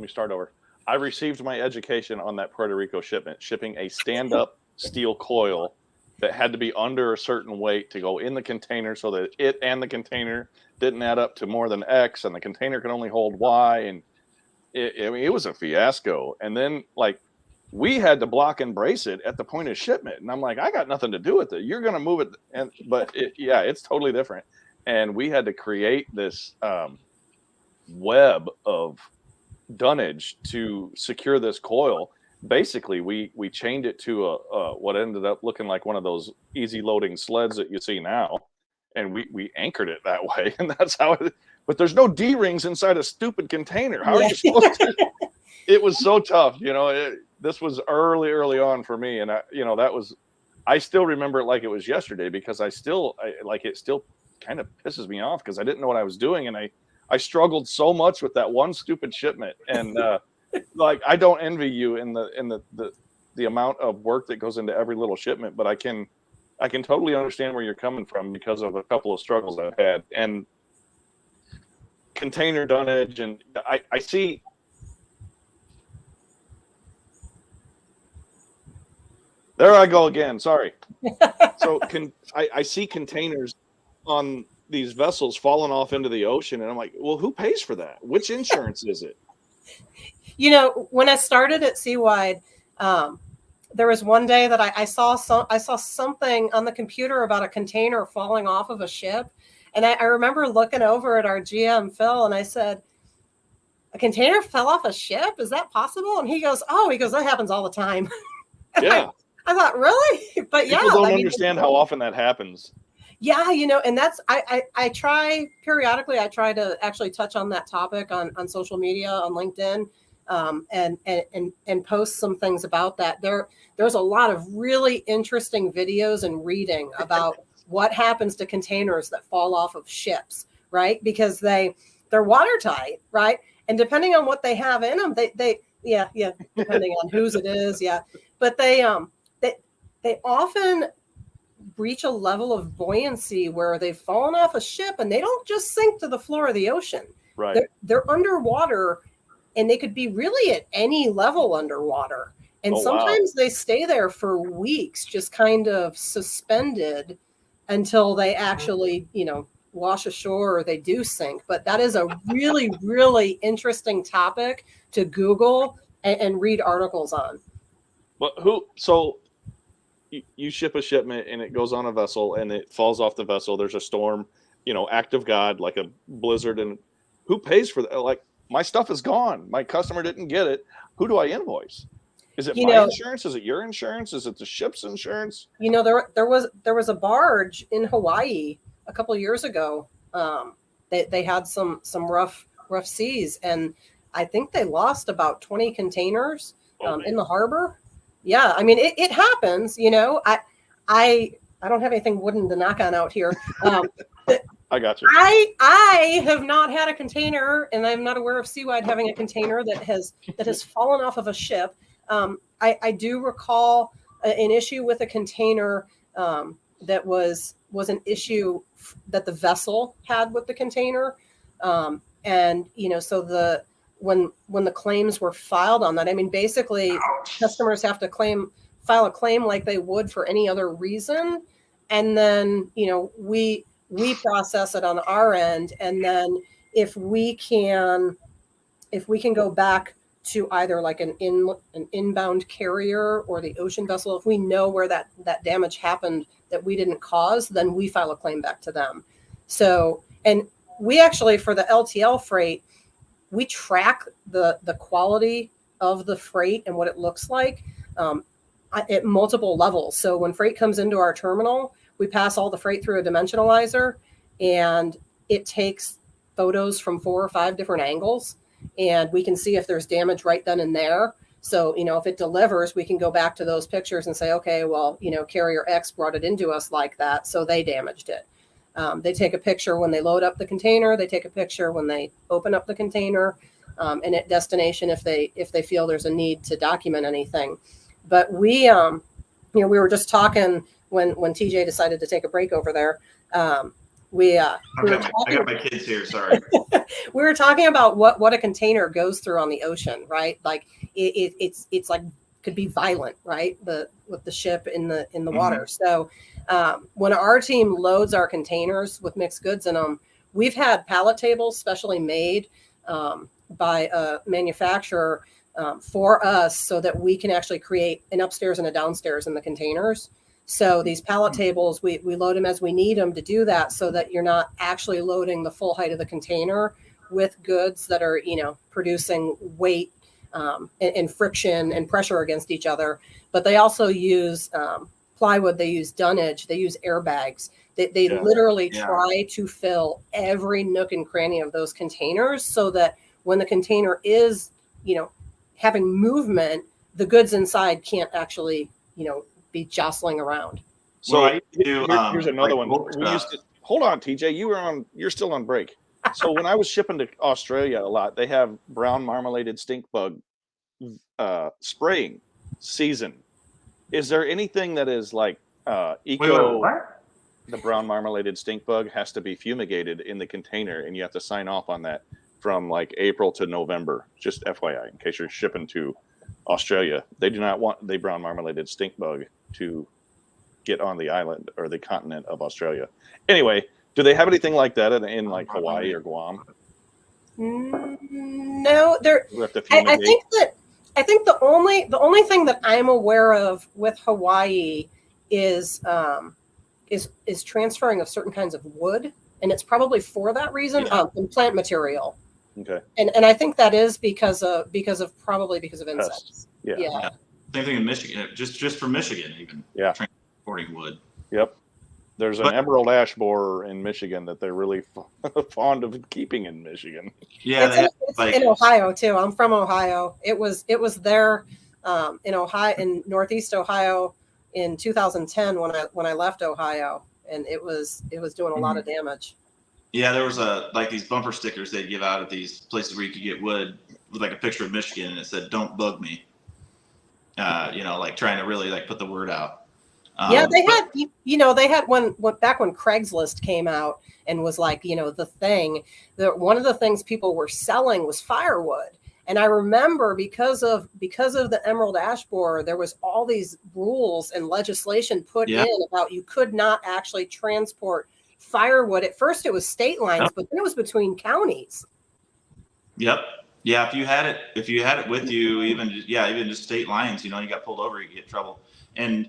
me start over. I received my education on that Puerto Rico shipment, shipping a stand-up steel coil that had to be under a certain weight to go in the container so that it and the container didn't add up to more than X, and the container could only hold Y. And it was a fiasco. And then, we had to block and brace it at the point of shipment. And I'm like, I got nothing to do with it. You're going to move it. But it's totally different. And we had to create this web of dunnage to secure this coil. Basically, we chained it to what ended up looking like one of those easy loading sleds that you see now. And we anchored it that way. And that's how but there's no D-rings inside a stupid container. How are you supposed to? It was so tough. This was early on for me. And that was I still remember it like it was yesterday because it still kind of pisses me off because I didn't know what I was doing. And I struggled so much with that one stupid shipment. And like, I don't envy you in the amount of work that goes into every little shipment, but I can totally understand where you're coming from because of a couple of struggles I've had. And container dunnage, and I see. There I go again. Sorry. So I see containers on these vessels falling off into the ocean, and I'm like, well, who pays for that? Which insurance is it? You know, when I started at Seawide, there was one day that I saw something on the computer about a container falling off of a ship, and I remember looking over at our GM Phil, and I said, "A container fell off a ship? Is that possible?" And he goes, "That happens all the time." Yeah. I thought, really? But yeah, people don't understand how often that happens. Yeah, you know, and that's I try periodically. I try to actually touch on that topic on social media, on LinkedIn, and post some things about that. There's a lot of really interesting videos and reading about what happens to containers that fall off of ships, right? Because they're watertight, right? And depending on what they have in them, they depending on whose it is, but they often reach a level of buoyancy where they've fallen off a ship and they don't just sink to the floor of the ocean. Right. They're underwater, and they could be really at any level underwater. And sometimes they stay there for weeks, just kind of suspended until they actually, wash ashore or they do sink. But that is a really, really interesting topic to Google and read articles on. But so you ship a shipment and it goes on a vessel and it falls off the vessel. There's a storm, act of God, like a blizzard. And who pays for that? Like, my stuff is gone. My customer didn't get it. Who do I invoice? Is it my insurance? Is it your insurance? Is it the ship's insurance? There was a barge in Hawaii a couple of years ago. They had some rough seas, and I think they lost about 20 containers in the harbor. Yeah, I mean, it happens. I don't have anything wooden to knock on out here. I got you. I have not had a container, and I'm not aware of Seawide having a container that has fallen off of a ship. I do recall an issue with a container that was an issue that the vessel had with the container, and so when the claims were filed on that, I mean, basically customers have to file a claim like they would for any other reason, and then we process it on our end, and then if we can go back to either like an inbound carrier or the ocean vessel, if we know where that damage happened that we didn't cause, then we file a claim back to them. So, and we actually, for the LTL freight, we track the quality of the freight and what it looks like at multiple levels. So when freight comes into our terminal, we pass all the freight through a dimensionalizer, and it takes photos from 4 or 5 different angles, and we can see if there's damage right then and there. So, if it delivers, we can go back to those pictures and say, okay, well, carrier X brought it into us like that, so they damaged it. They take a picture when they load up the container. They take a picture when they open up the container, and at destination if they feel there's a need to document anything. But we were just talking when TJ decided to take a break over there. I got my kids here. Sorry. We were talking about what a container goes through on the ocean, right? Like it's like could be violent, right? With the ship in the water. So when our team loads our containers with mixed goods in them, we've had pallet tables specially made by a manufacturer for us so that we can actually create an upstairs and a downstairs in the containers. So these pallet tables, we load them as we need them to do that, so that you're not actually loading the full height of the container with goods that are, producing weight and friction and pressure against each other. But they also use plywood, they use dunnage, they use airbags. They literally try to fill every nook and cranny of those containers so that when the container is, having movement, the goods inside can't actually, be jostling around. So Well, I used to do, here's another like one. bulk We used stuff. to hold on, TJ. You're still on break. So when I was shipping to Australia a lot, they have brown marmorated stink bug spraying season. Is there anything that is like eco? What? The brown marmorated stink bug has to be fumigated in the container, and you have to sign off on that from like April to November. Just FYI, in case you're shipping to Australia, they do not want the brown marmorated stink bug to get on the island or the continent of Australia. Anyway, do they have anything like that in like Hawaii or Guam? No, there. We have to I fumigate. think the only thing that I'm aware of with Hawaii is transferring of certain kinds of wood, and it's probably for that reason, and plant material. Okay. And I think that is because of insects. Pests. Yeah. Yeah. Same thing in Michigan, just for Michigan, even. Yeah. Transporting wood. Yep. There's an emerald ash borer in Michigan that they're really fond of keeping in Michigan. Yeah, it's in Ohio too. I'm from Ohio. It was there in Ohio, in Northeast Ohio, in 2010 when I left Ohio, and it was doing a lot of damage. Yeah, there was like these bumper stickers they'd give out at these places where you could get wood with like a picture of Michigan, and it said "Don't bug me." Like trying to really like put the word out. Yeah, they had when back when Craigslist came out and was like, the thing, one of the things people were selling was firewood. And I remember because of the emerald ash borer, there was all these rules and legislation put in about you could not actually transport firewood. At first it was state lines, but then it was between counties. Yep. Yeah, if you had it with you, even just state lines, you got pulled over, you get in trouble. And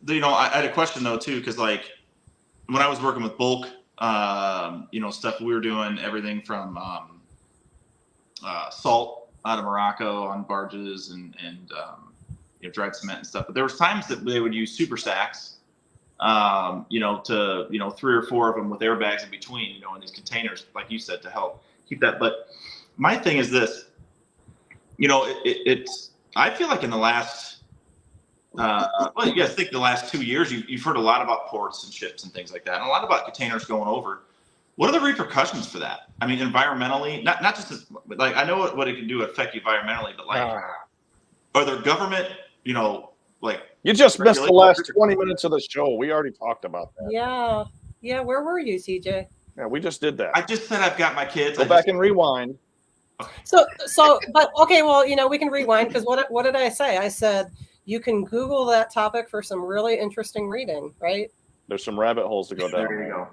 I had a question though too, because like when I was working with bulk, stuff, we were doing everything from salt out of Morocco on barges and dried cement and stuff. But there was times that they would use super sacks, to 3 or 4 of them with airbags in between, in these containers, like you said, to help keep that. But my thing is this, it's I feel like in the last. You guys think the last 2 years, you've heard a lot about ports and ships and things like that, and a lot about containers going over. What are the repercussions for that? I mean, environmentally, not just like I know what it can do affect you environmentally, but like, are there government, like you just missed the last 20 minutes of the show. We already talked about that. Yeah. Where were you, CJ? Yeah, we just did that. I just said I've got my kids. Go back and rewind. But okay, well, we can rewind because what did I say? I said you can Google that topic for some really interesting reading, right? There's some rabbit holes to go down. There you go.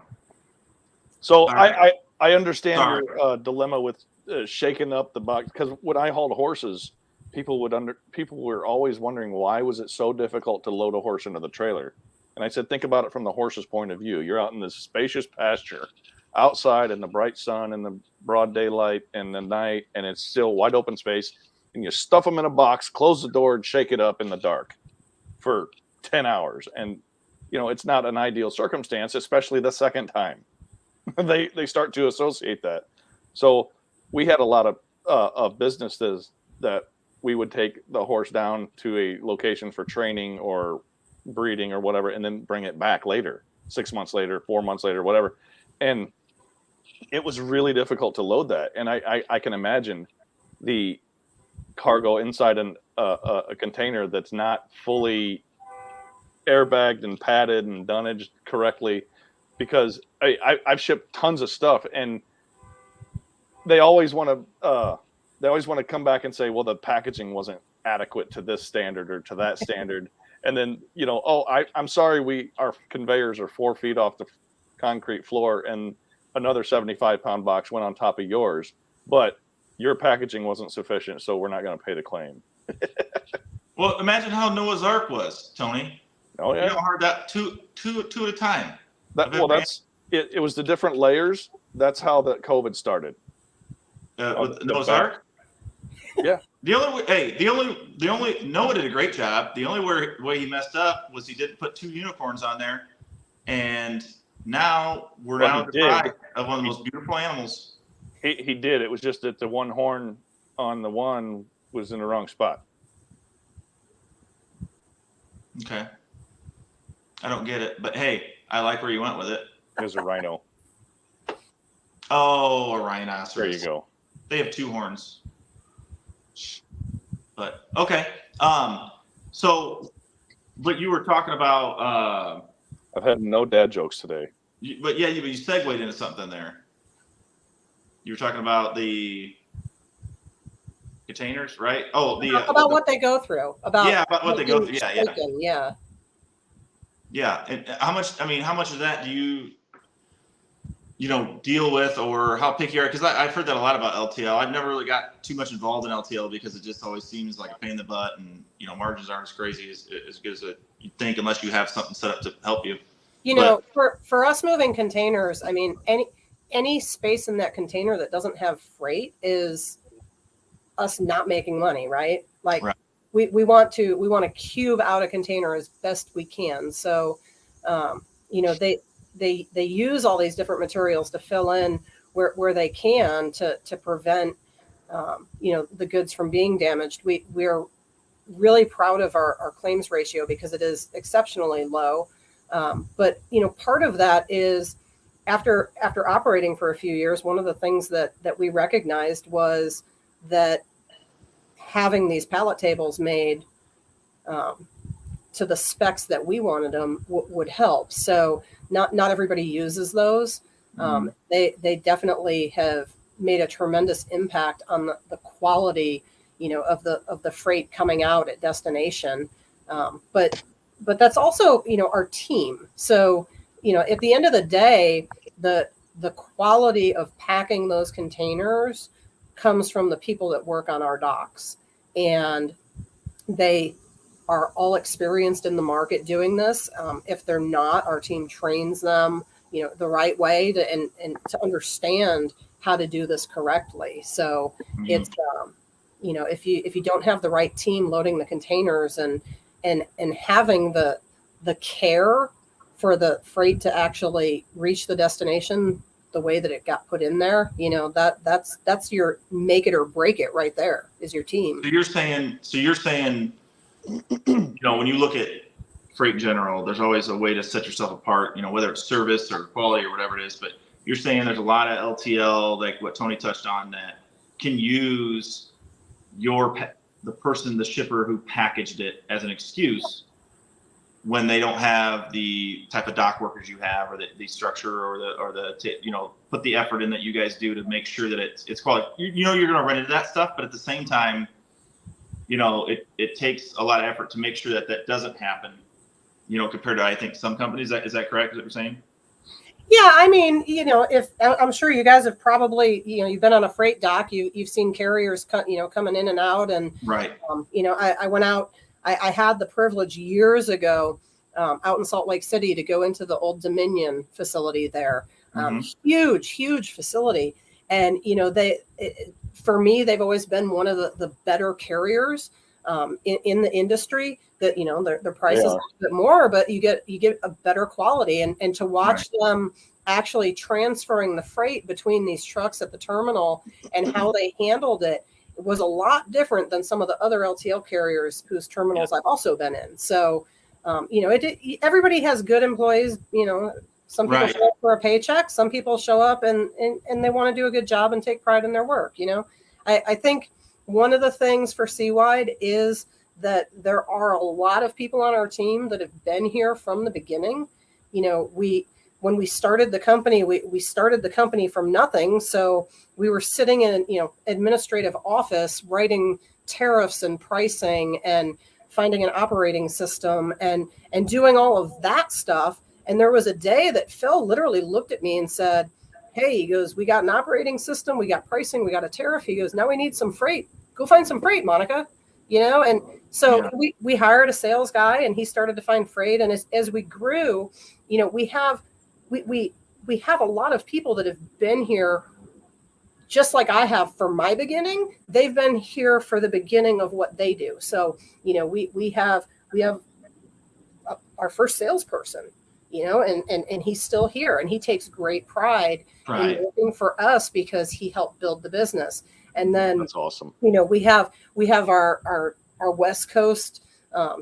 So I understand your dilemma with shaking up the box, because when I hauled horses, people were always wondering why was it so difficult to load a horse into the trailer. And I said, think about it from the horse's point of view. You're out in this spacious pasture, outside in the bright sun and the broad daylight and the night, and it's still wide open space. And you stuff them in a box, close the door, and shake it up in the dark for 10 hours. And, it's not an ideal circumstance, especially the second time. They start to associate that. So we had a lot of businesses that we would take the horse down to a location for training or breeding or whatever, and then bring it back later, 6 months later, 4 months later, whatever. And it was really difficult to load that. And I can imagine the cargo inside a container that's not fully airbagged and padded and dunnaged correctly, because I've shipped tons of stuff, and they always want to come back and say, well, the packaging wasn't adequate to this standard or to that standard. And then, I'm sorry, our conveyors are 4 feet off the concrete floor and another 75-pound box went on top of yours, but your packaging wasn't sufficient, so we're not going to pay the claim. Well, imagine how Noah's Ark was, Tony. Oh, yeah. You know how hard that two at a time. That's it. It was the different layers. That's how the COVID started. With Noah's Ark? Yeah. The only Noah did a great job. The only way he messed up was he didn't put 2 unicorns on there, and now we're now deprived of one of the most beautiful animals. He did. It was just that the one horn on the one was in the wrong spot. Okay. I don't get it, but hey, I like where you went with it. There's a rhino. Oh, a rhinoceros. There you go. They have 2 horns. But okay. So, but you were talking about. I've had no dad jokes today. But you segued into something there. You were talking about the containers, right? Oh, about what they go through. About what they go through. Yeah. And how much of that do you deal with, or how picky are? Because I've heard that a lot about LTL. I've never really got too much involved in LTL because it just always seems like a pain in the butt, and margins aren't as crazy as good as you think unless you have something set up to help you. For us moving containers, I mean, any space in that container that doesn't have freight is us not making money, right? Like right. we want to cube out a container as best we can. So, they use all these different materials to fill in where they can to prevent, the goods from being damaged. We're really proud of our claims ratio because it is exceptionally low. But part of that is after operating for a few years, one of the things that we recognized was that having these pallet tables made to the specs that we wanted them would help. So not everybody uses those. They definitely have made a tremendous impact on the quality, of the freight coming out at destination. But that's also, our team. So, at the end of the day, the quality of packing those containers comes from the people that work on our docks, and they are all experienced in the market doing this. If they're not, our team trains them, the right way and to understand how to do this correctly. So it's, if you don't have the right team loading the containers and having the care for the freight to actually reach the destination the way that it got put in there, that's your make it or break it right there is your team. So you're saying, when you look at freight in general, there's always a way to set yourself apart, whether it's service or quality or whatever it is. But you're saying there's a lot of LTL, like what Tony touched on, that can use the shipper who packaged it as an excuse when they don't have the type of dock workers you have, or the structure, or the put the effort in that you guys do to make sure that it's quality. You're going to run into that stuff, but at the same time, it takes a lot of effort to make sure that doesn't happen. Compared to, I think, some companies. Is that correct? Is that what you're saying? Yeah, I mean, if I'm sure you guys have probably, you've been on a freight dock, you've seen carriers, coming in and out, and right. I went out. I had the privilege years ago out in Salt Lake City to go into the old Dominion facility there. Huge facility. And, for me, they've always been one of the better carriers in the industry. That, their price is a little bit more, but you get a better quality. And to watch them actually transferring the freight between these trucks at the terminal and how they handled it, was a lot different than some of the other LTL carriers whose terminals I've also been in. So, everybody has good employees. Some people show up for a paycheck. Some people show up and they want to do a good job and take pride in their work. I think one of the things for Seawide is that there are a lot of people on our team that have been here from the beginning. When we started the company, we started the company from nothing. So we were sitting in, administrative office, writing tariffs and pricing and finding an operating system and doing all of that stuff. And there was a day that Phil literally looked at me and said, "Hey," he goes, "we got an operating system, we got pricing, we got a tariff." He goes, "Now we need some freight. Go find some freight, Monica." And so we hired a sales guy, and he started to find freight. And as we grew, we have a lot of people that have been here, just like I have for my beginning. They've been here for the beginning of what they do. So, we have our first salesperson, and he's still here, and he takes great pride in working for us because he helped build the business. And then that's awesome. We have our West Coast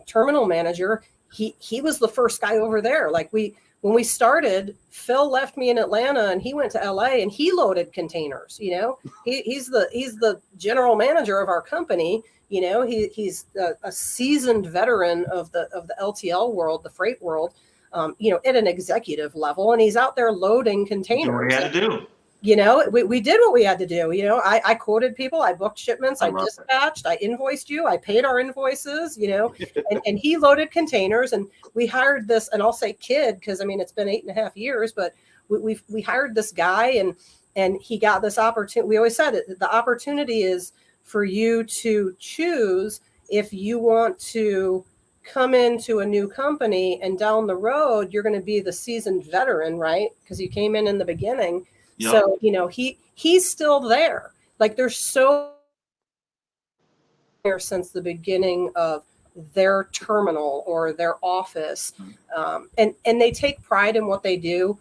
terminal manager. he was the first guy over there. Like when we started, Phil left me in Atlanta and he went to LA and he loaded containers. He's the general manager of our company. He's a seasoned veteran of the LTL world, the freight world, at an executive level, and he's out there loading containers. What he had to do. We did what we had to do. I quoted people, I booked shipments, I dispatched, I invoiced you, I paid our invoices, and he loaded containers, and we hired this, and I'll say kid, because it's been 8.5 years, but we hired this guy, and he got this opportunity. We always said it, the opportunity is for you to choose if you want to come into a new company, and down the road, you're going to be the seasoned veteran, right? Because you came in the beginning. Yep. So, he's still there. Like there's so there since the beginning of their terminal or their office. And they take pride in what they do,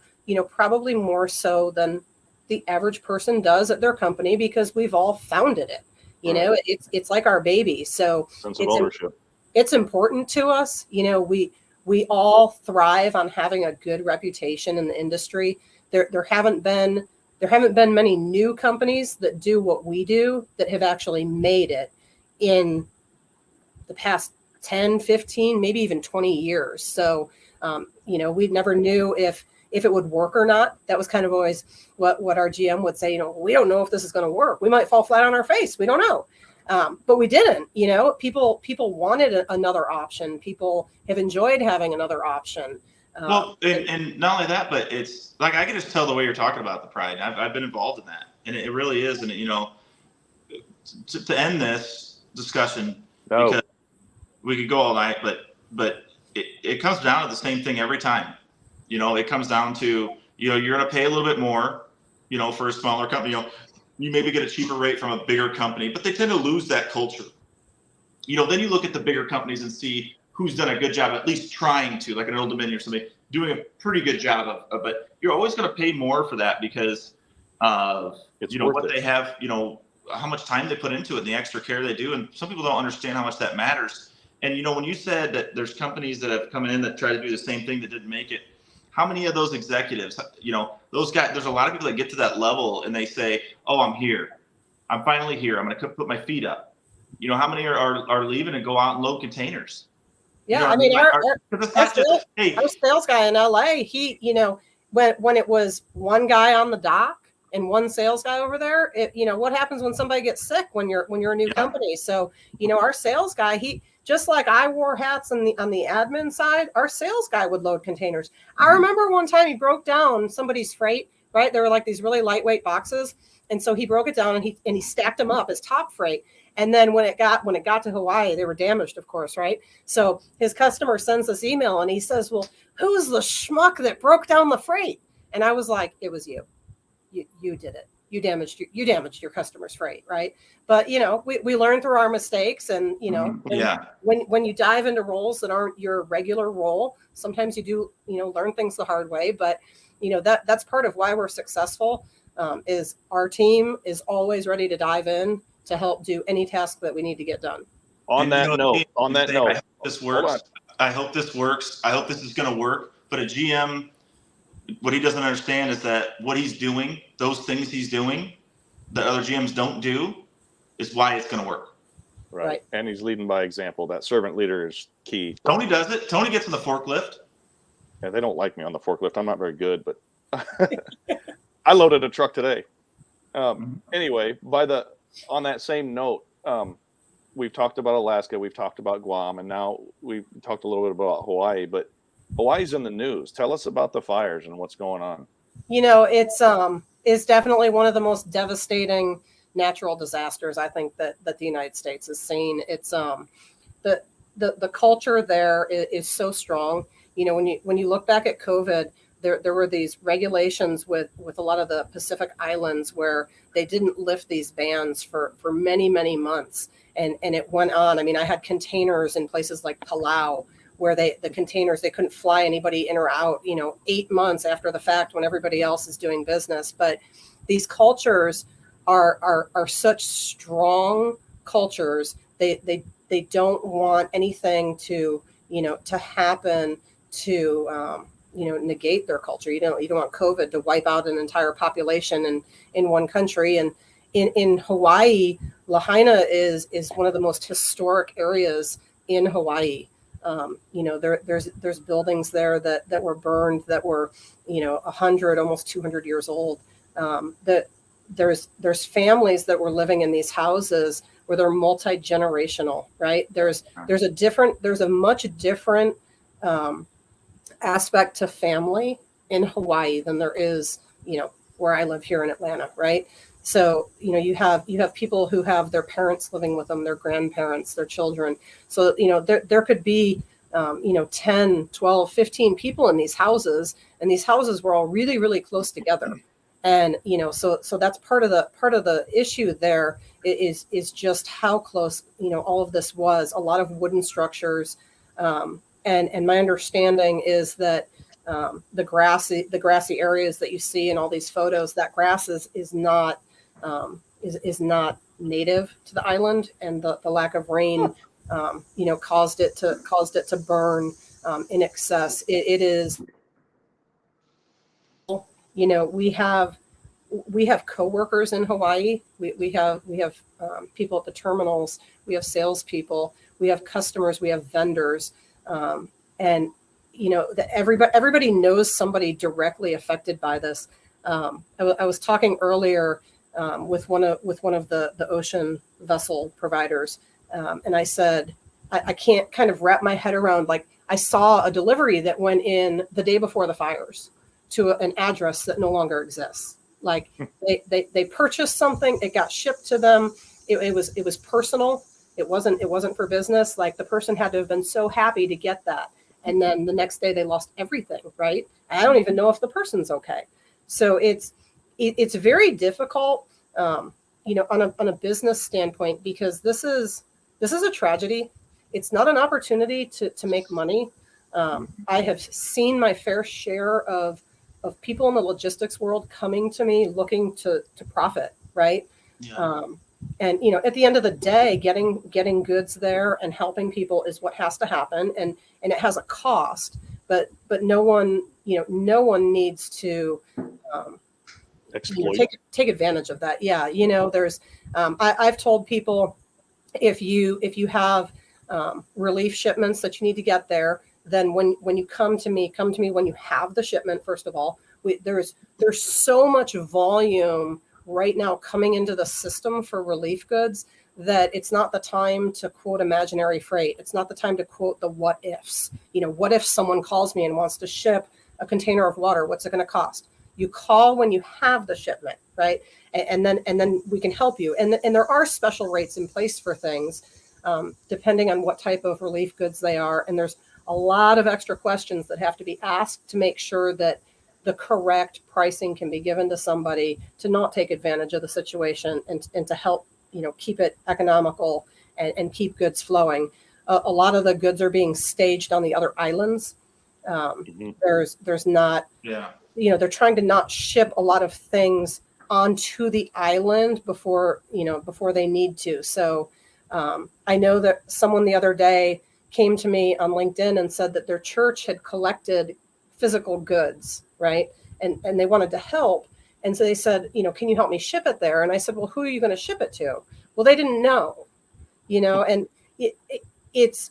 probably more so than the average person does at their company, because we've all founded it. It's like our baby. So sense of ownership. It's important to us. We all thrive on having a good reputation in the industry. There haven't been many new companies that do what we do that have actually made it in the past 10, 15, maybe even 20 years. So, we never knew if it would work or not. That was kind of always what our GM would say, we don't know if this is going to work. We might fall flat on our face. We don't know. But we didn't, people wanted another option. People have enjoyed having another option. Well, and not only that, but it's like, I can just tell the way you're talking about the pride. I've been involved in that, and it really is. And to end this discussion, because we could go all night, but it comes down to the same thing every time. It comes down to, you're going to pay a little bit more, for a smaller company. You maybe get a cheaper rate from a bigger company, but they tend to lose that culture. Then you look at the bigger companies and see who's done a good job, at least trying to, like an Old Dominion or somebody, doing a pretty good job of, but you're always going to pay more for that because of, what they have, how much time they put into it and the extra care they do. And some people don't understand how much that matters. And, when you said that there's companies that have come in that try to do the same thing that didn't make it, how many of those executives, those guys, there's a lot of people that get to that level and they say, oh, I'm here. I'm finally here. I'm going to put my feet up. How many are leaving and go out and load containers? Yeah, our sales guy in LA, he, when it was one guy on the dock and one sales guy over there, what happens when somebody gets sick when you're a new company? So, our sales guy, he, just like I wore hats on the admin side, our sales guy would load containers. Mm-hmm. I remember one time he broke down somebody's freight, right? There were like these really lightweight boxes. And so he broke it down and he stacked them up as top freight. And then when it got to Hawaii, they were damaged, of course, right? So his customer sends this email and he says, well, who's the schmuck that broke down the freight? And I was like, it was you. You did it. You damaged your customer's freight, right? But we learn through our mistakes, and when you dive into roles that aren't your regular role, sometimes you do learn things the hard way. But that's part of why we're successful. Is our team is always ready to dive in to help do any task that we need to get done. On that note, I hope this works. I hope this works. I hope this is going to work. But a GM, what he doesn't understand is that what he's doing, those things he's doing that other GMs don't do, is why it's going to work. Right. And he's leading by example. That servant leader is key. Tony does it. Tony gets in the forklift. Yeah, they don't like me on the forklift. I'm not very good, but I loaded a truck today. Anyway, on that same note, we've talked about Alaska, we've talked about Guam, and now we've talked a little bit about Hawaii, but Hawaii's in the news. Tell us about the fires and what's going on. It's definitely one of the most devastating natural disasters I think that the United States has seen. It's the culture there is so strong. When you look back at COVID, there were these regulations with a lot of the Pacific Islands where they didn't lift these bans for many, many months. And it went on. I mean, I had containers in places like Palau where the containers, they couldn't fly anybody in or out, 8 months after the fact when everybody else is doing business. But these cultures are such strong cultures. They don't want anything to, to happen to, negate their culture. You don't want COVID to wipe out an entire population in one country. And in Hawaii, Lahaina is one of the most historic areas in Hawaii. There's buildings there that were burned that were 100, almost 200 years old. That there's families that were living in these houses where they're multi-generational, right? There's a much different aspect to family in Hawaii than there is where I live here in Atlanta, right? So, you have people who have their parents living with them, their grandparents, their children. So, there could be, 10, 12, 15 people in these houses, and these houses were all really, really close together. And, so that's part of the issue there is just how close, all of this was. A lot of wooden structures. And my understanding is that the grassy areas that you see in all these photos, that grass is not native to the island, and the lack of rain, caused it to burn in excess. It is, we have coworkers in Hawaii. We have people at the terminals. We have salespeople. We have customers. We have vendors, and everybody knows somebody directly affected by this. I was talking earlier with one of the ocean vessel providers, and I said I can't kind of wrap my head around, like, I saw a delivery that went in the day before the fires to an address that no longer exists. Like they purchased something, it got shipped to them. It was personal. It wasn't for business. Like, the person had to have been so happy to get that. And then the next day they lost everything, right? I don't even know if the person's okay. So it's very difficult, on a business standpoint, because this is a tragedy. It's not an opportunity to make money. I have seen my fair share of people in the logistics world coming to me looking to profit, right? Yeah. And at the end of the day, getting goods there and helping people is what has to happen, and it has a cost. But no one needs to exploit. Take advantage of that. Yeah, there's I've told people, if you have relief shipments that you need to get there, then when you come to me when you have the shipment. First of all, there's so much volume right now coming into the system for relief goods that it's not the time to quote imaginary freight. It's not the time to quote the what ifs. What if someone calls me and wants to ship a container of water? What's it going to cost? You call when you have the shipment, right? And then we can help you. And there are special rates in place for things, depending on what type of relief goods they are. And there's a lot of extra questions that have to be asked to make sure that the correct pricing can be given to somebody to not take advantage of the situation, and to help, keep it economical and keep goods flowing. A lot of the goods are being staged on the other islands. There's not, they're trying to not ship a lot of things onto the island before they need to. So I know that someone the other day came to me on LinkedIn and said that their church had collected physical goods, right? And they wanted to help. And so they said, can you help me ship it there? And I said, well, who are you going to ship it to? Well, they didn't know, and it's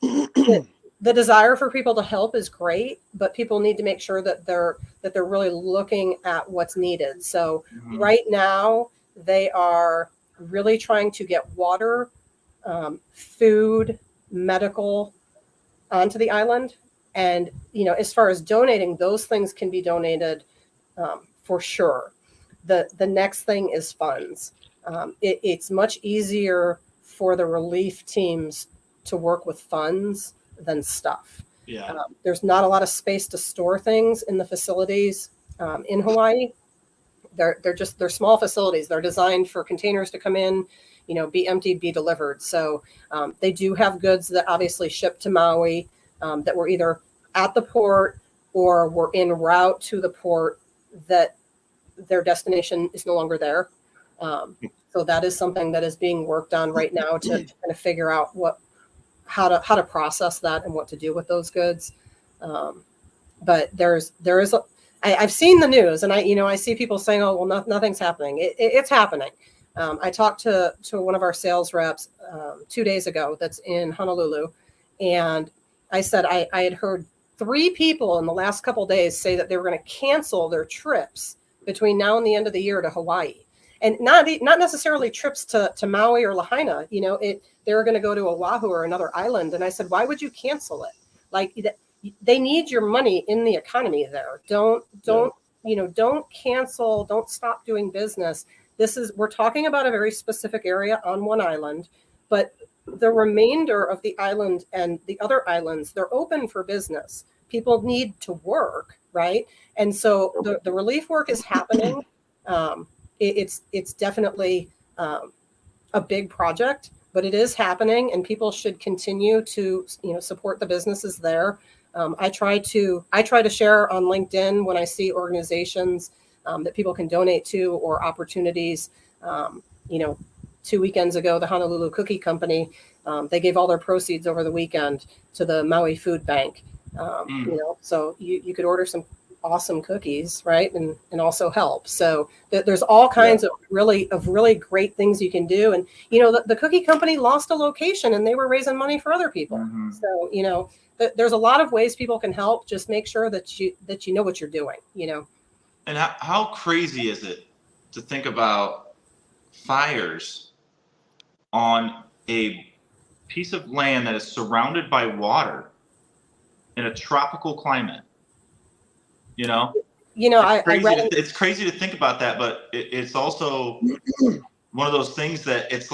the desire for people to help is great, but people need to make sure that they're really looking at what's needed. So right now they are really trying to get water, food, medical onto the island. And, as far as donating, those things can be donated for sure. The next thing is funds. It's much easier for the relief teams to work with funds than stuff. Yeah. There's not a lot of space to store things in the facilities in Hawaii. They're small facilities. They're designed for containers to come in, be emptied, be delivered. So they do have goods that obviously ship to Maui that were either at the port or were en route to the port that their destination is no longer there. So that is something that is being worked on right now to kind of figure out how to process that and what to do with those goods. But I've seen the news, and I see people saying, "Oh, well, nothing's happening." It's happening. I talked to one of our sales reps 2 days ago that's in Honolulu, and I said I had heard 3 people in the last couple of days say that they were going to cancel their trips between now and the end of the year to Hawaii, and not necessarily trips to Maui or Lahaina. They were going to go to Oahu or another island, and I said, why would you cancel it? Like, they need your money in the economy there. Don't cancel. Don't stop doing business. We're talking about a very specific area on one island, but the remainder of the island and the other islands, they're open for business. People need to work, right? And so the relief work is happening. It's definitely a big project, but it is happening, and people should continue to support the businesses there. I try to share on LinkedIn when I see organizations that people can donate to or opportunities. 2 weekends ago, the Honolulu Cookie Company, they gave all their proceeds over the weekend to the Maui Food Bank. So you could order some awesome cookies, right? And also help. So there's all kinds of really great things you can do. And, the cookie company lost a location and they were raising money for other people. Mm-hmm. So, there's a lot of ways people can help. Just make sure that you know what you're doing, And how crazy is it to think about fires on a piece of land that is surrounded by water in a tropical climate? It's crazy to think about that, but it's also one of those things that it's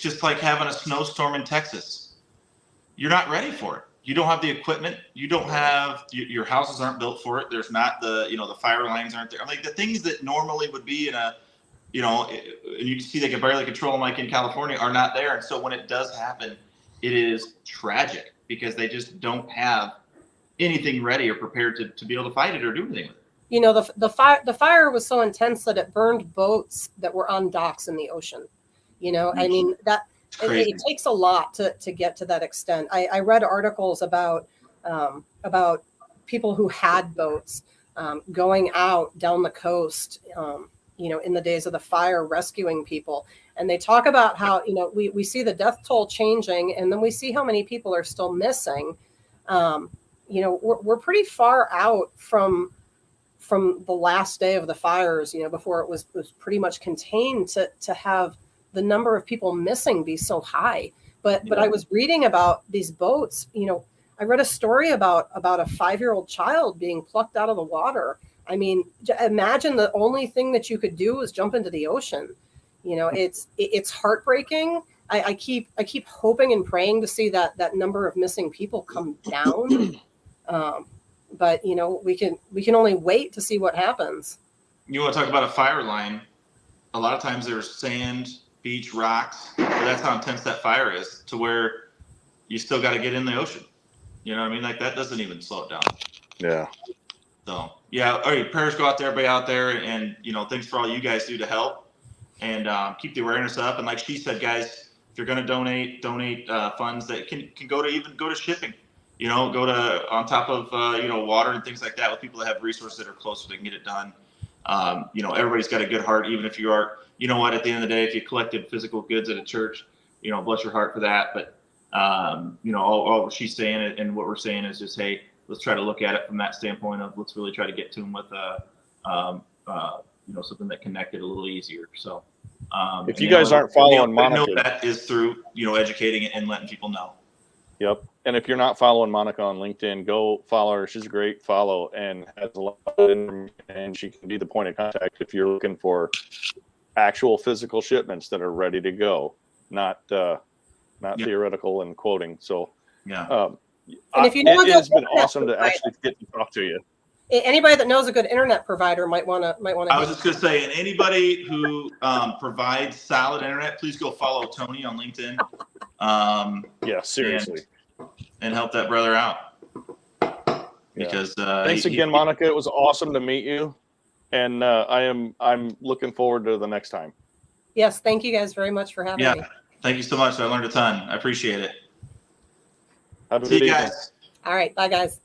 just like having a snowstorm in Texas. You're not ready for it. You don't have the equipment. You don't have your houses aren't built for it. There's not the fire lines aren't there. Like the things that normally would be in a, and you can see they can barely control them like in California are not there. And so when it does happen, it is tragic because they just don't have anything ready or prepared to be able to fight it or do anything with it. The fire was so intense that it burned boats that were on docks in the ocean. I mean, that it takes a lot to get to that extent. I read articles about people who had boats going out down the coast, in the days of the fire, rescuing people. And they talk about how, we see the death toll changing, and then we see how many people are still missing. We're pretty far out from the last day of the fires, before it was pretty much contained to have the number of people missing be so high. But I was reading about these boats, I read a story about a 5-year-old child being plucked out of the water. I mean, imagine the only thing that you could do was jump into the ocean. It's heartbreaking. I keep hoping and praying to see that number of missing people come down. But we can only wait to see what happens. You want to talk about a fire line? A lot of times there's sand, beach, rocks, but that's how intense that fire is, to where you still got to get in the ocean. You know what I mean? Like that doesn't even slow it down. Yeah. So all right, prayers go out to everybody out there, and thanks for all you guys do to help and keep the awareness up. And like she said, guys, if you're going to donate funds that can go to shipping. Go to on top of water and things like that with people that have resources that are close so they can get it done. Everybody's got a good heart, even if you are. You know what? At the end of the day, if you collected physical goods at a church, bless your heart for that. But all she's saying and what we're saying is just, hey, let's try to look at it from that standpoint of let's really try to get to them with something that connected a little easier. So if you guys aren't following Monica, I know that is through educating and letting people know. Yep. And if you're not following Monica on LinkedIn, go follow her. She's a great follow and has a lot of information, and she can be the point of contact if you're looking for actual physical shipments that are ready to go, not theoretical and quoting. So and if you know it has been awesome to actually get to talk to you. Anybody that knows a good internet provider might want to. I was just going to say, and anybody who provides solid internet, please go follow Tony on LinkedIn. Seriously. And help that brother out. Because thanks again, Monica. It was awesome to meet you, and I'm looking forward to the next time. Yes, thank you guys very much for having me. Thank you so much. I learned a ton. I appreciate it. Have a See good you evening. guys. All right. Bye, guys.